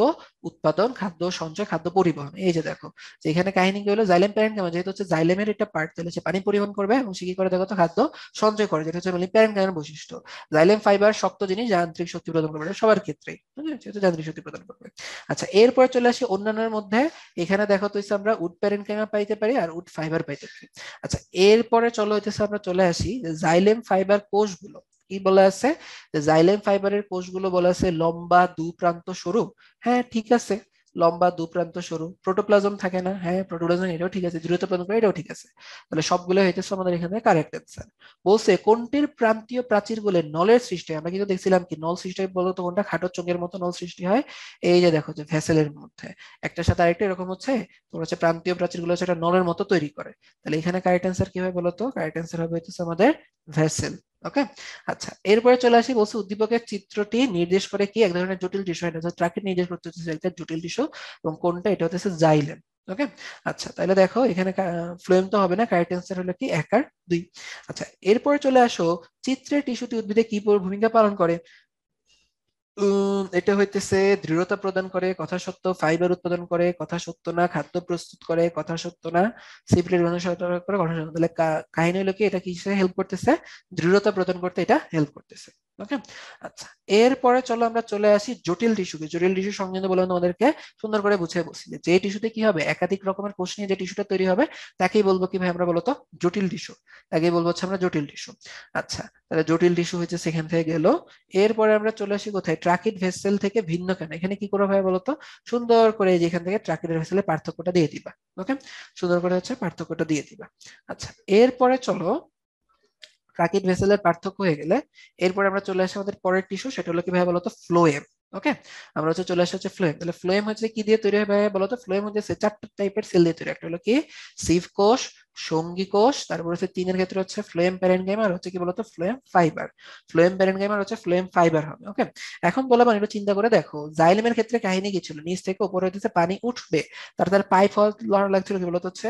উৎপাদন, খাদ্য সঞ্চয়, খাদ্য পরিবহন। এই যে দেখো যে এখানে কাহিনী কি হলো, জাইলেম প্যারেনকাইমা যেহেতু হচ্ছে জাইলেমের একটা পার্ট, তাহলে সে পানি পরিবহন করবে এবং সে কি করে দেখো তো, খাদ্য সঞ্চয় করে, যেটা হচ্ছে প্যারেনকাইমার বৈশিষ্ট্য। জাইলেম ফাইবার শক্ত জিনিস, যান্ত্রিক শক্তি প্রদান করবে, এটা সবার ক্ষেত্রেই, যেহেতু যান্ত্রিক শক্তি প্রদান করবে। আচ্ছা এরপরে চলে আসি অন্যান্যের মধ্যে, এখানে দেখো তো হচ্ছে আমরা উড প্যারেনকাইমা পাইতে পারি আর উড ফাইবার পাইতে পারি। আচ্ছা এরপরে চলো হইতেছে আমরা চলে আসি যে জাইলেম ফাইবার কোষগুলো কি বলা আছে, যে জাইলেম ফাইবারের কোষগুলো বলা আছে লম্বা, দুপ্রান্ত সরু। হ্যাঁ ঠিক আছে, লম্বা, দুপ্রান্ত সরু, প্রোটোপ্লাজম থাকে না, হ্যাঁ প্রোটোপ্লাজম, এটাও ঠিক আছে, দৃঢ়তা প্রদান করে, এটাও ঠিক আছে। তাহলে সবগুলো হইতেছে আমাদের এখানে কারেক্ট অ্যান্সার। বলছে কোনটির প্রান্তীয় প্রাচীর গুলো নলের সৃষ্টি হয়, আমরা কিন্তু দেখছিলাম কি নল সৃষ্টি হয় বলতো, কোনটা খাটো চোঙের মতো নল সৃষ্টি হয়, এই যে দেখো যে ভেসেলের মধ্যে একটার সাথে আরেকটা এরকম হচ্ছে, তোমার হচ্ছে প্রান্তীয় প্রাচীর গুলো হচ্ছে একটা নলের মতো তৈরি করে। তাহলে এখানে কারেক্ট অ্যান্সার কি হবে বলতো, কারেক্ট অ্যান্সার হবে হচ্ছে আমাদের ভেসেল। ওকে, আচ্ছা এরপরে চলে আসি, বলছে উদ্দীপকের চিত্রটি নির্দেশ করে কি এক ধরনের জটিল টিস্যু, এটা হচ্ছে ট্রাকে নির্দেশ করতে হচ্ছে একটা জটিল টিস্যু, এবং কোনটা, এটা হচ্ছে জাইলেম। ওকে, আচ্ছা তাহলে দেখো এখানে ফ্লোয়েম তো হবে না, কারেক্ট অ্যান্সার হলো কি 1 আর 2। আচ্ছা এরপরে চলে আসো, চিত্রের টিস্যুটি উদ্ভিদে কি ভূমিকা পালন করে। এটা হইতেছে দৃঢ়তা প্রদান করে, কথা সত্য, ফাইবার উৎপাদন করে, কথা সত্য না, খাদ্য প্রস্তুত করে, কথা সত্য না, সিপ্লেট সহায়তা করে, কথা সত্য। তাহলে কাহিনী হলো কি, এটা কিসে হেল্প করতেছে, দৃঢ়তা প্রদান করতে এটা হেল্প করতেছে। ওকে, আচ্ছা এরপরে চলো আমরা চলে আসি জটিল টিস্যুকে। জটিল টিস্যু সংযোজন বলে আমাদেরকে সুন্দর করে বুঝিয়ে বলছি, যে টিস্যুতে কি হবে, একাধিক রকমের কোষ নিয়ে যে টিস্যুটা তৈরি হবে, তাকেই বলবো কি ভাই আমরা বলতো জটিল টিস্যু, তাকেই বলবো হচ্ছে আমরা জটিল টিস্যু। আচ্ছা তাহলে জটিল টিস্যু হচ্ছে সেখান থেকে গেল। এরপরে আমরা চলে আসি কোথায়, ট্রাকিড ভেসেল থেকে ভিন্ন কেন, এখানে কি করে ভাই বলতো, সুন্দর করে এই যে এখান থেকে ট্রাকিড ভেসেলের পার্থক্যটা দিয়ে দিবা। ওকে, সুন্দর করে হচ্ছে পার্থক্যটা দিয়ে দিবা। আচ্ছা এরপরে চলো, ট্রাকিড ভেসেলের পার্থক্য হয়ে গেলে এরপরে আমরা চলে আসি আমাদের পরের টিস্যু, সেটা হলো কি ভাই বলতো ফ্লোয়েম। ওকে, আমরা হচ্ছে চলে আসা হচ্ছে ফ্লোয়েম। তাহলে ফ্লোয়েম হচ্ছে কি দিয়ে তৈরি হয় ভাই বলতো? ফ্লোয়েম হচ্ছে চারটা টাইপের সেল দিয়ে তৈরি। একটা হলো কি সিভ কোষ, সঙ্গী কোষ, তারপর হচ্ছে তিনের ক্ষেত্রে হচ্ছে ফ্লোয়েম প্যারেনকাইমা, আর হচ্ছে কি বলতো ফ্লোয়েম ফাইবার। ফ্লোয়েম প্যারেনকাইমা আর হচ্ছে ফ্লোয়েম ফাইবার হবে। ওকে, এখন বললাম একটু চিন্তা করে দেখো, জাইলেমের ক্ষেত্রে কাহিনী কি ছিল? নিচ থেকে উপরে হচ্ছে পানি উঠবে, তার পাইপ হওয়া লাগছিল কি বলতো হচ্ছে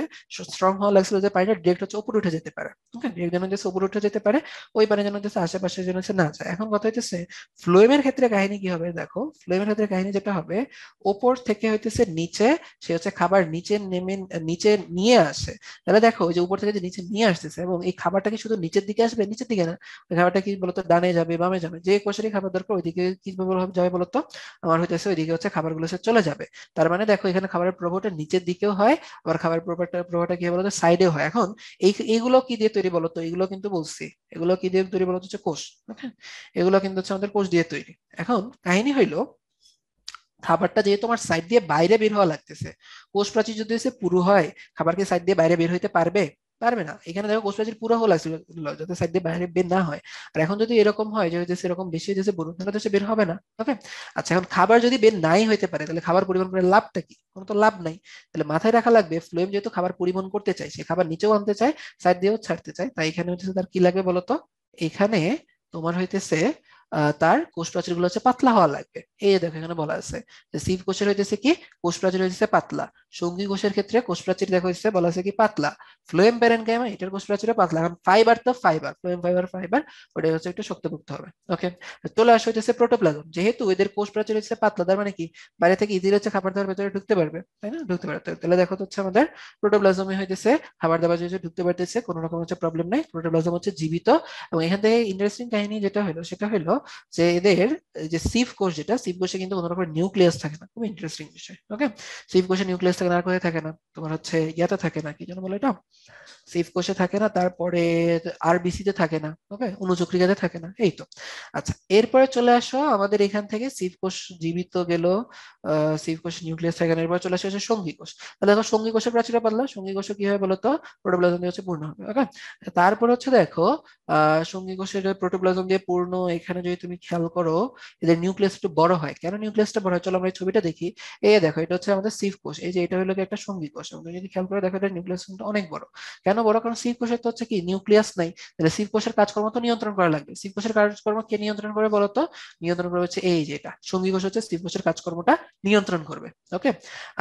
স্ট্রং হওয়া লাগছিল, যে পানিটা ডিরেক্ট হচ্ছে উপরে উঠে যেতে পারে। ওকে, ডিরেক্ট যেন হচ্ছে উপরে উঠে যেতে পারে, ওই পানি যেন হচ্ছে আশেপাশে যেন হচ্ছে না যায়। এখন কথা হচ্ছে ফ্লোয়েমের ক্ষেত্রে কাহিনী কি হবে দেখো, ফ্লোয়েমের ক্ষেত্রে কাহিনী যেটা হবে, ওপর থেকে হইতেছে নিচে সে হচ্ছে খাবার নিচে নেমে নিচে নিয়ে আসে। তাহলে দেখো ওই যে উপর থেকে যে নিচে নিয়ে আসতেছে, এবং এই খাবারটা কি শুধু নিচের দিকে আসবে? নিচের দিকে না, ওই খাবারটা কি বলতো ডানে যাবে বামে যাবে, যে কোষেরই খাবার দরকার ওইদিকে কি যাবে বলতো, আমার হইতেছে ওইদিকে হচ্ছে খাবারগুলো সে চলে যাবে। তার মানে দেখো এখানে খাবারের প্রভাবটা নিচের দিকেও হয়, আবার খাবারের প্রভাবটা কি হয় বলতো সাইডেও হয়। এখন এইগুলো কি দিয়ে তৈরি বলতো? এগুলো কিন্তু বলছি, এগুলো কি দিয়ে তৈরি বলতো? হচ্ছে কোষ। ওকে, এগুলো কিন্তু হচ্ছে আমাদের কোষ দিয়ে তৈরি। এখন কাহিনী হইলো, খাবারটা যেহেতু তোমার সাইড দিয়ে বাইরে বের হওয়া লাগতেছে, কোষ প্রাচীর যদি হচ্ছে পুরো হয়, খাবার কি সাইড দিয়ে বাইরে বের হইতে পারবে? পারবে না। এখানে দেখো কোষ প্রাচীর পুরো হওয়া লাগছিল যাতে সাইড দিয়ে বাইরে বের না হয়। আর এখন যদি এরকম হয় যে হচ্ছে এরকম বেশি হয়েছে বলুন, তাহলে তো সে বের হবে না। ওকে, আচ্ছা এখন খাবার যদি বের নাই হইতে পারে, তাহলে খাবার পরিবহন করে লাভটা কি? কোনো তো লাভ নাই। তাহলে মাথায় রাখা লাগবে, ফ্লোয়েম যেহেতু খাবার পরিবহন করতে চায়, সে খাবার নিচেও আনতে চায়, সাইড দিয়েও ছাড়তে চায়, তাই এখানে হচ্ছে তার কি লাগবে বলতো? এখানে তোমার হইতেছে তার কোষ প্রাচীর গুলো হচ্ছে পাতলা হওয়া লাগবে। এই যে দেখো এখানে বলা আছে যে সিভ কোষের হইতেছে কি কোষ প্রাচীর হইতেছে পাতলা, সঙ্গী কোষের ক্ষেত্রে কোষ প্রাচীর দেখো হচ্ছে বলা আছে কি পাতলা, ফ্লোয়েম প্যারেনকাইমা এটার কোষ প্রাচীর পাতলা। এখন ফাইবার তো ফাইবার, ফ্লোয়েম ফাইবার ফাইবার, ওটা হচ্ছে একটু শক্তপোক্ত হবে। ওকে, চলে আসে হইতেছে প্রোটোপ্লাজম। যেহেতু এদের কোষ প্রাচীর হচ্ছে পাতলা, তার মানে কি বাইরে থেকে ইজিলি হচ্ছে খাবার দাবার ভেতরে ঢুকতে পারবে, তাই না? ঢুকতে পারবে। তাহলে দেখো তো হচ্ছে আমাদের প্রোটোপ্লাজমে হইতেছে খাবার দাবার যদি ঢুকতে পারতেছে, কোনো রকম হচ্ছে প্রবলেম নাই, প্রোটোপ্লাজম হচ্ছে জীবিত। এবং এখান থেকে ইন্টারেস্টিং কাহিনী যেটা হলো সেটা হলো যে এদের এই যে সিভ কোষ, যেটা সিভ কোষে কিন্তু কোনো রকম নিউক্লিয়াস থাকে না। খুব ইন্টারেস্টিং বিষয়। ওকে, সিভ কোষে নিউক্লিয়াস থাকে না, আর কোথায় থাকে না? তোমার হচ্ছে ইয়াতে থাকে না, কি যেন বলে এটা, সিভ কোষে থাকে না, তারপরে আরবিসি তে থাকে না, ওকে, অনুচক্রিকাতে থাকে না, এই তো। আচ্ছা, এরপরে চলে আসো আমাদের এখান থেকে সিভ কোষ জীবিত গেল, সিভ কোষ নিউক্লিয়াস থাকে না, এরপর চলে আসে হচ্ছে সঙ্গী কোষ। তাহলে দেখো সঙ্গী কোষের প্রাচীর পাতলা, সঙ্গী কোষ কি হয় বলতো? প্রোটোপ্লাজম দিয়ে হচ্ছে পূর্ণ হবে। ওকে, তারপর হচ্ছে দেখো সঙ্গী কোষের প্রোটোপ্লাজম দিয়ে পূর্ণ, এখানে যদি তুমি খেয়াল করো এদের নিউক্লিয়াস একটু বড় হয়। কেন নিউক্লিয়াসটা বড় হয়? চলো আমরা এই ছবিটা দেখি। এই দেখো এটা হচ্ছে আমাদের সিভ কোষ, এই যে এটা হলো কি একটা সঙ্গী কোষ, এবং তুমি যদি খেয়াল করে দেখো এটা নিউক্লিয়াস কিন্তু অনেক বড়। কেন বড়? কারণ সিভ কোষের তো হচ্ছে কি নিউক্লিয়াস নাই, তাহলে সিভ কোষের কাজকর্ম তো নিয়ন্ত্রণ করা লাগবে। সিভ কোষের কাজকর্ম কে নিয়ন্ত্রণ করে বলতো? নিয়ন্ত্রণ করবে হচ্ছে এই যে এটা সঙ্গী কোষ, হচ্ছে সিভ কোষের কাজকর্মটা নিয়ন্ত্রণ করবে। ওকে,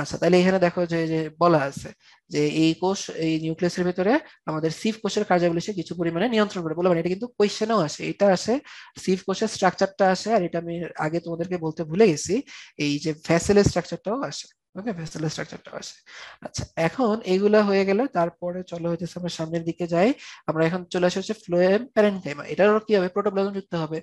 আচ্ছা তাহলে এখানে দেখো যে বলা আছে যে এই কোষ এই নিউক্লিয়াসের ভিতরে আমাদের সিভ কোষের কার্যাবলী সে কিছু পরিমাণে নিয়ন্ত্রণ করে বললাম। এটা কিন্তু কোয়েশ্চেনেও আসে, এটা আসে সিভ কোষের স্ট্রাকচারটা আসে, আর এটা আমি আগে তোমাদেরকে বলতে ভুলে গেছি, এই যে ভ্যাসেলের স্ট্রাকচারটাও আসে। ওকে, ভেসেলের স্ট্রাকচারটাও আসে। আচ্ছা, এখন এইগুলা হয়ে গেলে তারপরে চলো হইতেছে আমরা সামনের দিকে যাই। আমরা এখন চলে আসি হচ্ছে ফ্লোয়েম প্যারেনকাইমা। এটারও কি হবে? প্রোটোপ্লাজম যুক্ত হবে,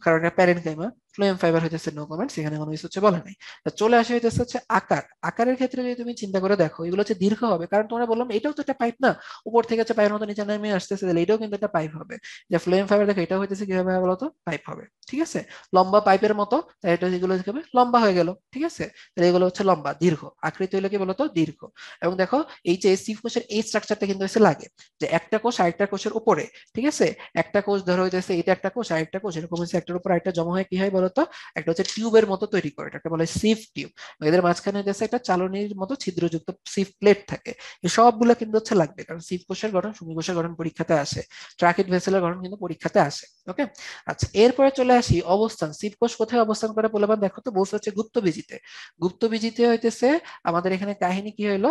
কারণ এটা প্যারেনকাইমা। ফ্লোয়েম ফাইবার হইতেছে নো কমেন্টস, এখানে কোনো কিছু হচ্ছে বলা নাই। তা চলে আসে হইতেছে হচ্ছে আকার। আকারের ক্ষেত্রে যদি তুমি চিন্তা করে দেখো, এগুলো হচ্ছে দীর্ঘ হবে, কারণ তোমরা বললাম এটাও তো একটা পাইপ না, উপর থেকে হচ্ছে পাইপের মতো নিচে নেমে আসতেছে, তাহলে এটাও কিন্তু একটা পাইপ হবে। যে ফ্লোয়েম ফাইবার দেখো এটা হইতেছে কিভাবে হবে বলতো? পাইপ হবে, ঠিক আছে, লম্বা পাইপের মতো। তাই এটা এগুলো কি হবে? লম্বা হয়ে গেল, ঠিক আছে। তাহলে এগুলো হচ্ছে লম্বা দীর্ঘ আকৃতি হলো কি বলতো? দীর্ঘ। এবং দেখো এই যে সিভ কোষের এই স্ট্রাকচারটা কিন্তু হচ্ছে লাগে যে একটা কোষ আরেকটা কোষের উপরে, ঠিক আছে, একটা কোষ ধরো হইতেছে এটা একটা কোষ আরেকটা কোষ এরকম হচ্ছে একটার উপর আরেকটা জমা হয়, কি হয় বলতো? একটা হচ্ছে টিউবের মতো তৈরি করে, এটাকে বলে সিভ টিউব। এদের মাঝখানে হচ্ছে একটা চালনির মতো ছিদ্রযুক্ত সিভ প্লেট থাকে। এই সবগুলো কিন্তু হচ্ছে লাগবে, কারণ সিভ কোষের গঠন সঙ্গী কোষের গঠন পরীক্ষাতে আসে, ট্রাকিড ভেসেলের গঠন কিন্তু পরীক্ষাতে আসে। ওকে, আচ্ছা এরপরে চলে আসি অবস্থান। সিভ কোষ কোথায় অবস্থান করে বলে দেখো তো, বলছে হচ্ছে গুপ্তবীজিতে। গুপ্তবীজিতে হইতেছে আমাদের এখানে কাহিনী কি হইলো,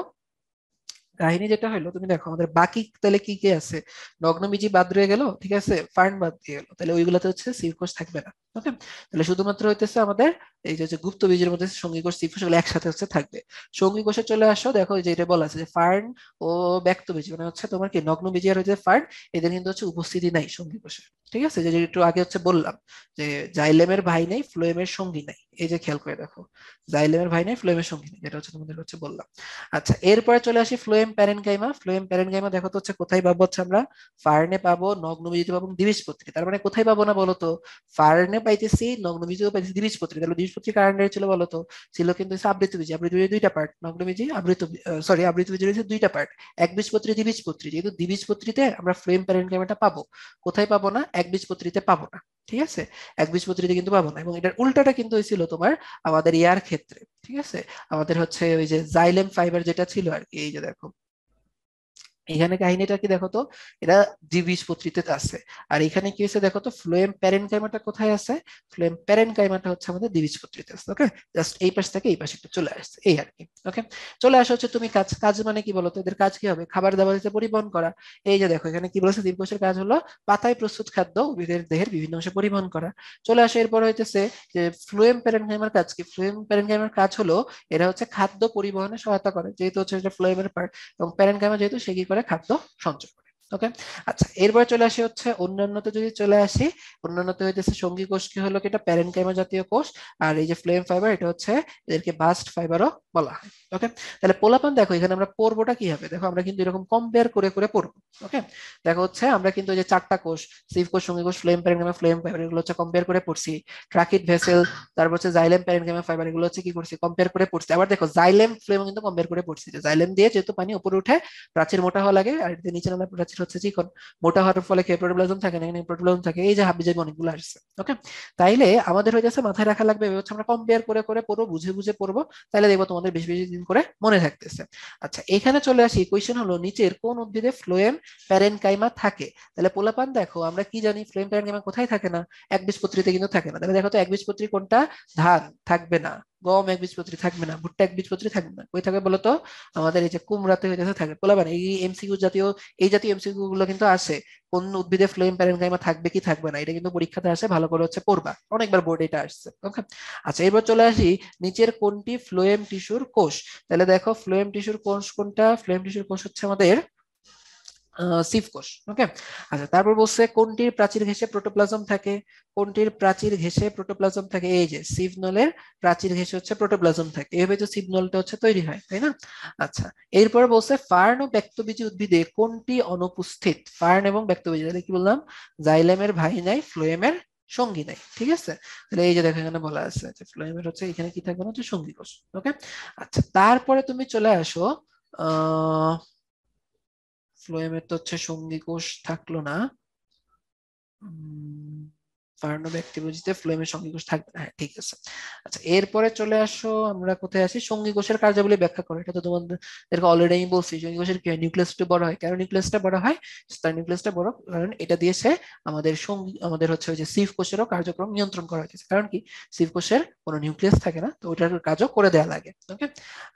কাহিনী যেটা হলো তুমি দেখো আমাদের বাকি তাহলে কি কি আছে, নগ্নবীজি বাদ রয়ে গেল, ঠিক আছে, ফার্ন বাদ দিয়ে গেল, তাহলে ওইগুলোতে হচ্ছে সিভ কোষ থাকবে না। ওকে, তাহলে শুধুমাত্র হইতেছে আমাদের এই যে হচ্ছে গুপ্ত বীজের মধ্যে সঙ্গী কোষ সিভ কোষ এগুলো একসাথে হচ্ছে থাকবে। সঙ্গী কোষে চলে আসো, দেখো এই যে এটা বলা আছে যে ফার্ন ও ব্যক্ত বীজ, মানে হচ্ছে তোমার কি নগ্নবীজি আর হচ্ছে ফার্ন, এদের কিন্তু হচ্ছে উপস্থিতি নাই সঙ্গী কোষে। ঠিক আছে, যে একটু আগে হচ্ছে বললাম যে জাইলেমের ভাই নেই ফ্লোয়েমের সঙ্গী নাই, এই যে খেয়াল করে দেখো, জাইলেমের ভাই নেই ফ্লোয়েমের সঙ্গী নেই, যেটা হচ্ছে তোমাদের হচ্ছে বললাম। আচ্ছা, এরপরে চলে আসি ফ্লোয়েম প্যারেনকাইমা। ফ্লোয়েম প্যারেনকাইমা দেখো তো হচ্ছে কোথায় পাবো? হচ্ছে আমরা ফার্নে পাবো, নগ্নবীজিতে পাবো, দ্বিবীজপত্রী। তার মানে কোথায় পাবো না বলো তো? ফার্নে পাইতেছি, নগ্নবীজও পাইতেছি, দ্বিবীজপত্রী। তাহলে দ্বিবীজপত্রী কার আন্ডারে ছিল বলতো? ছিল কিন্তু আবৃতবীজী। আবৃতবীজের দুইটা পার্ট, নগ্নবীজী সরি আবৃতবীজের হচ্ছে দুইটা পার্ট, একবীজপত্রী দ্বিবীজপত্রী। যেহেতু দ্বিবীজপত্রীতে আমরা ফ্লোয়েম প্যারেনকাইমাটা পাবো, কোথায় পাবো না? একবীজপত্রীতে পাবো না, ঠিক আছে? একবীজপত্রীতে কিন্তু পাবো না। এবং এটার উল্টাটা কিন্তু হয়েছিল তোমার আমাদের ইয়ার ক্ষেত্রে, ঠিক আছে? আমাদের হচ্ছে ওই যে জাইলেম ফাইবার যেটা ছিল আর কি, এই যে দেখো এখানে কাহিনীটা কি দেখো তো, এটা দ্বিবীজপত্রীতে আছে। আর এখানে কি হয়েছে দেখো তো, ফ্লোয়েম প্যারেনকাইমাটা কোথায় আছে? ফ্লোয়েম প্যারেনকাইমাটা হচ্ছে আমাদের দ্বিবীজপত্রীতে আছে। ওকে, জাস্ট এই পাশ থেকে এই পাশে একটু চলে আসছে এই আর কি। ওকে, চলে আসা হচ্ছে তুমি কাজ। কাজ মানে কি বলতো? এদের কাজ কি হবে? খাবার দাবার হচ্ছে পরিবহন করা। এই যে দেখো এখানে কি বলেছে, জীবকোষের কাজ হলো পাতায় প্রস্তুত খাদ্য উদ্ভিদের দেহের বিভিন্ন অংশে পরিবহন করা। চলে আসে এরপর হইতেছে যে ফ্লোয়েম প্যারেনকাইমার কাজ কি? ফ্লোয়েম প্যারেনকাইমার কাজ হলো এরা হচ্ছে খাদ্য পরিবহনে সহায়তা করে, যেহেতু হচ্ছে এটা ফ্লোয়েমের পার্ট। এবং প্যারেনকাইমা যেহেতু সে কি করে? খাদ্য সঞ্চয় করে। ওকে, আচ্ছা এরপরে চলে আসি হচ্ছে অন্যান্যতে। যদি চলে আসি অন্যান্যতে হইতেছে সঙ্গী কোষ কি হলো, কি এটা প্যারেনকাইমা জাতীয় কোষ। আর এই যে ফ্লোয়েম ফাইবার এটা হচ্ছে এদেরকে বাস্ট ফাইবারও বলা হয়। ওকে, তাহলে পোলাপান দেখো এখানে আমরা পড়বোটা কি হবে, দেখো আমরা কিন্তু এরকম কম্পেয়ার করে করে পড়বো। ওকে, দেখো হচ্ছে আমরা কিন্তু এই যে চারটা কোষ, সিভ কোষ, সঙ্গী কোষ, ফ্লোয়েম প্যারেনকাইমা, ফ্লোয়েম ফাইবার, এগুলো হচ্ছে কম্পেয়ার করে পড়ছি। ট্রাকিড ভেসেল, তারপর হচ্ছে জাইলেম প্যারেনকাইমা ফাইবার, এগুলো হচ্ছে কি করছি? কম্পেয়ার করে পড়ছি। আবার দেখো জাইলেম ফ্লোয়েম কিন্তু কম্পেয়ার করে পড়ছি, যে জাইলেম দিয়ে যেহেতু পানি উপরে উঠে প্রাচীর মোটা হওয়া লাগে, আর এর নিচে নামে প্রাচীর হচ্ছে চিকন। মোটা হওয়ার ফলে কি প্রোটোপ্লাজম থাকে না, এখানে প্রোটোপ্লাজম থাকে, এই যে হাবিজাবি অনেকগুলো আসছে। ওকে, তাইলে আমাদের হয়ে যাচ্ছে মাথায় রাখা লাগবে, হচ্ছে আমরা কম্পেয়ার করে করে পড়বো, বুঝে বুঝে পড়বো, তাইলে দেখবো তোমাদের বেশি বেশি দিন করে মনে থাকতেছে। আচ্ছা এখানে চলে আসি, কোয়েশ্চেন হলো নিচের কোন উদ্ভিদে ফ্লোয়েম প্যারেনকাইমা থাকে? তাহলে পোলাপান দেখো আমরা কি জানি, ফ্লোয়েম প্যারেনকাইমা কোথায় থাকে না? একবীজপত্রীতে কিন্তু থাকে না। তাহলে দেখো তো একবীজপত্রী কোনটা? ধান থাকবে না, গম একবীজপত্রী থাকবে না, ভুট্টা একবীজপত্রী থাকবে না, কই থাকবে বলতো? আমাদের এই যে কুমড়াতে হইতেছে থাকে। পোলাপান এই এমসিকিউ জাতীয়, এই জাতীয় এমসিকিউ গুলো কিন্তু আসে, কোন উদ্ভিদে ফ্লোয়েম প্যারেনকাইমা থাকবে কি থাকবে না, এটা কিন্তু পরীক্ষাতে আসে, ভালো করে হচ্ছে পড়বা, অনেকবার বোর্ডে এটা আসছে। ওকে, আচ্ছা এরপর চলে আসি নিচের কোনটি ফ্লোয়েম টিস্যুর কোষ? তাহলে দেখো ফ্লোয়েম টিস্যুর কোষ কোনটা? ফ্লোয়েম টিস্যুর কোষ হচ্ছে আমাদের সিভ কোষ। ওকে, আচ্ছা তারপর বলছে কোনটির প্রাচীর ঘেঁষে প্রোটোপ্লাজম থাকে? কোনটির প্রাচীর ঘেঁষে প্রোটোপ্লাজম থাকে? এই যে সিভ নলের প্রাচীর ঘেঁষে হচ্ছে প্রোটোপ্লাজম থাকে, এভাবে তো সিভ নলটা হচ্ছে তৈরি হয়, তাই না? আচ্ছা এরপর বলছে ফার্ন ও ব্যক্তবীজী উদ্ভিদে কোনটি অনুপস্থিত? ফার্ন এবং ব্যক্তবীজী, তাহলে কি বললাম? জাইলেমের ভাই নাই, ফ্লোয়েমের সঙ্গী নাই, ঠিক আছে? তাহলে এই যে দেখো এখানে বলা আছে যে ফ্লোয়েমের হচ্ছে এখানে কি থাকবে না, হচ্ছে সঙ্গী কোষ। ওকে, আচ্ছা তারপরে তুমি চলে আসো আহ ফ্লোয়েমের তো হচ্ছে সঙ্গী কোষ থাকলো না, ফার্ন ব্যক্তিবুঝিতে ফ্লোয়েমের সঙ্গী কোষ থাকবে না, হ্যাঁ ঠিক আছে। আচ্ছা এরপরে চলে আসো, আমরা কোথায় আসি? সঙ্গী কোষের কার্যাবলী ব্যাখ্যা করো। এটা তো তোমাদেরকে অলরেডি আমি বলছি, সঙ্গী কোষের কি হয়? নিউক্লিয়াসটা বড় হয়। কেন নিউক্লিয়াসটা বড় হয়? তার নিউক্লিয়াসটা বড় কারণ এটা দিয়েছে আমাদের সঙ্গী, আমাদের হচ্ছে ওই যে সিভ কোষেরও কার্যক্রম নিয়ন্ত্রণ করা হয়েছে। কারণ কি? সিভ কোষের কোনো নিউক্লিয়াস থাকে না, তো ওইটার কাজও করে দেওয়া লাগে। ওকে,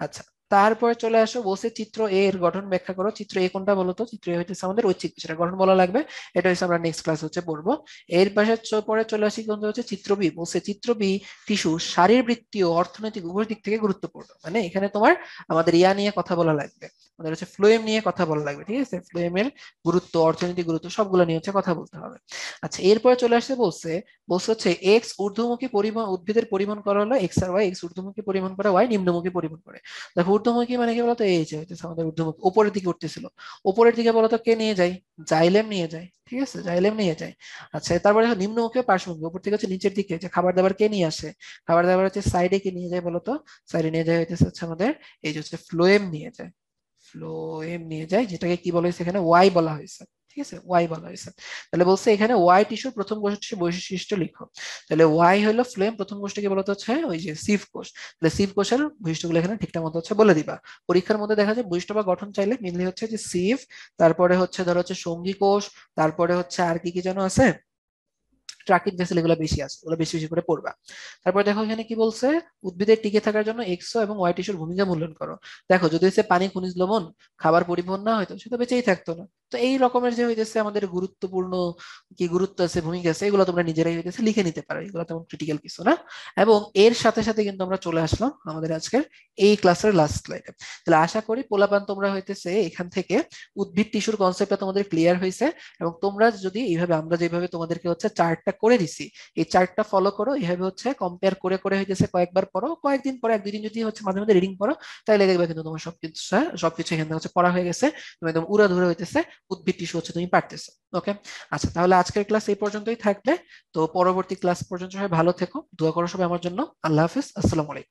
আচ্ছা তারপরে চলে আসো, বসে চিত্র এ এর গঠন ব্যাখ্যা করো। চিত্র এ কোনটা বলো তো? চিত্র এ হইতেছে আমাদের ঐচ্ছিক বিষয় গঠন বলা লাগবে, এটা হচ্ছে আমরা নেক্সট ক্লাস হচ্ছে পড়বো। এর পাশে পরে চলে আসি কোনটা হচ্ছে চিত্র বি। বলছে চিত্র বি টিস্যু শারীরবৃত্তীয় অর্থনৈতিক উভয় দিক থেকে গুরুত্বপূর্ণ। মানে এখানে তোমার আমাদের ইয়া নিয়ে কথা বলা লাগবে, আমাদের হচ্ছে ফ্লোয়েম নিয়ে কথা বলা লাগবে, ঠিক আছে? ফ্লোয়েমের গুরুত্ব, অর্থনৈতিক গুরুত্ব সবগুলো নিয়ে হচ্ছে কথা বলতে হবে। আচ্ছা এরপরে চলে আসছে, বলছে বলছে হচ্ছে এক্স ঊর্ধ্বমুখী পরিবহন, উদ্ভিদের পরিবহন করা হলো এক্স আর ওয়াই, এক্স ঊর্ধ্বমুখী পরিবহন করে, ওয়াই নিম্নমুখী পরিবহন করে। দেখো ঊর্ধ্বমুখী মানে কি বলতো? এই যে হইতেছে আমাদের ঊর্ধ্বমুখী, উপরের দিকে উঠতেছিল, উপরের দিকে বলতো কে নিয়ে যায়? জাইলেম নিয়ে যায়, ঠিক আছে? জাইলেম নিয়ে যায়। আচ্ছা তারপরে দেখো নিম্নমুখী ও পার্শ্বমুখী, উপর থেকে হচ্ছে নিচের দিকে, যে খাবার দাবার কে নিয়ে আসে? খাবার দাবার হচ্ছে সাইডে কে নিয়ে যায় বলতো? সাইডে নিয়ে যায় হইতেছে হচ্ছে আমাদের এই যে হচ্ছে ফ্লোয়েম নিয়ে যায়, ফ্লোয়েম নিয়ে যায়, যেটাকে কি বলা হয়েছে এখানে? ওয়াই বলা হয়েছে, ঠিক আছে? ওয়াই বলা হয়েছে। তাহলে বলছে এখানে ওয়াই টিস্যুর প্রথম কোষের বৈশিষ্ট্য লিখো। তাহলে ওয়াই হলো ফ্লোয়েম, প্রথম কোষটাকে বলতে হচ্ছে ওই যে সিভ কোষ। তাহলে সিভ কোষের বৈশিষ্ট্যগুলো এখানে ঠিকঠাক মতো হচ্ছে বলে দিবা। পরীক্ষার মধ্যে দেখা যায় বৈশিষ্ট্য বা গঠন চাইলে মেনলি হচ্ছে যে সিভ, তারপরে হচ্ছে ধরো হচ্ছে সঙ্গী কোষ, তারপরে হচ্ছে আর কি কি যেন আছে, ট্রাকিং ভেসেল, এগুলো বেশি আছে, ওগুলো বেশি বেশি করে পড়বা। তারপর দেখো এখানে কি বলছে, উদ্ভিদের টিকে থাকার জন্য এক্স এবং ওয়াই টিস্যুর ভূমিকা মূল্যায়ন করো। দেখো যদি হচ্ছে পানি, খনিজ লবণ, খাবার পরিবহন না হয়তো সে তো বেঁচেই থাকতো না। তো এই রকমের যে হইতেছে আমাদের গুরুত্বপূর্ণ কি গুরুত্ব আছে, ভূমিকা আছে, এগুলো তোমরা নিজেরাই হইতেছে লিখে নিতে পারো, এগুলো তেমন ক্রিটিক্যাল কিছু না। এবং এর সাথে সাথে কিন্তু আমরা চলে আসলাম আমাদের আজকের এই ক্লাসের লাস্ট স্লাইডে। তাহলে আশা করি পোলাপান তোমরা হইতেছে এখান থেকে উদ্ভিদ টিস্যুর কনসেপ্টটা তোমাদের ক্লিয়ার হয়েছে। এবং তোমরা যদি এইভাবে আমরা যেভাবে তোমাদেরকে হচ্ছে চার্টটা করে দিছি, এই চার্টটা ফলো করো, এইভাবে হচ্ছে কম্পেয়ার করে করে হইতেছে কয়েকবার পড়ো, কয়েকদিন পরে এক দুই দিন যদি হচ্ছে মাঝে মধ্যে রিডিং পড়ো, তাহলে দেখবে কিন্তু তোমার সবকিছু সবকিছু এখান থেকে হচ্ছে পড়া হয়ে গেছে, তুমি একদম উড়াধুরা হইতেছে উদ্ভিদ টিস্যু হচ্ছে তুমি পারতেছো। ওকে, আচ্ছা তাহলে আজকের ক্লাস এই পর্যন্তই থাকবে। তো পরবর্তী ক্লাস পর্যন্ত সবাই ভালো থেকো, দোয়া করো সবাই আমার জন্য। আল্লাহ হাফিজ, আসসালামু আলাইকুম।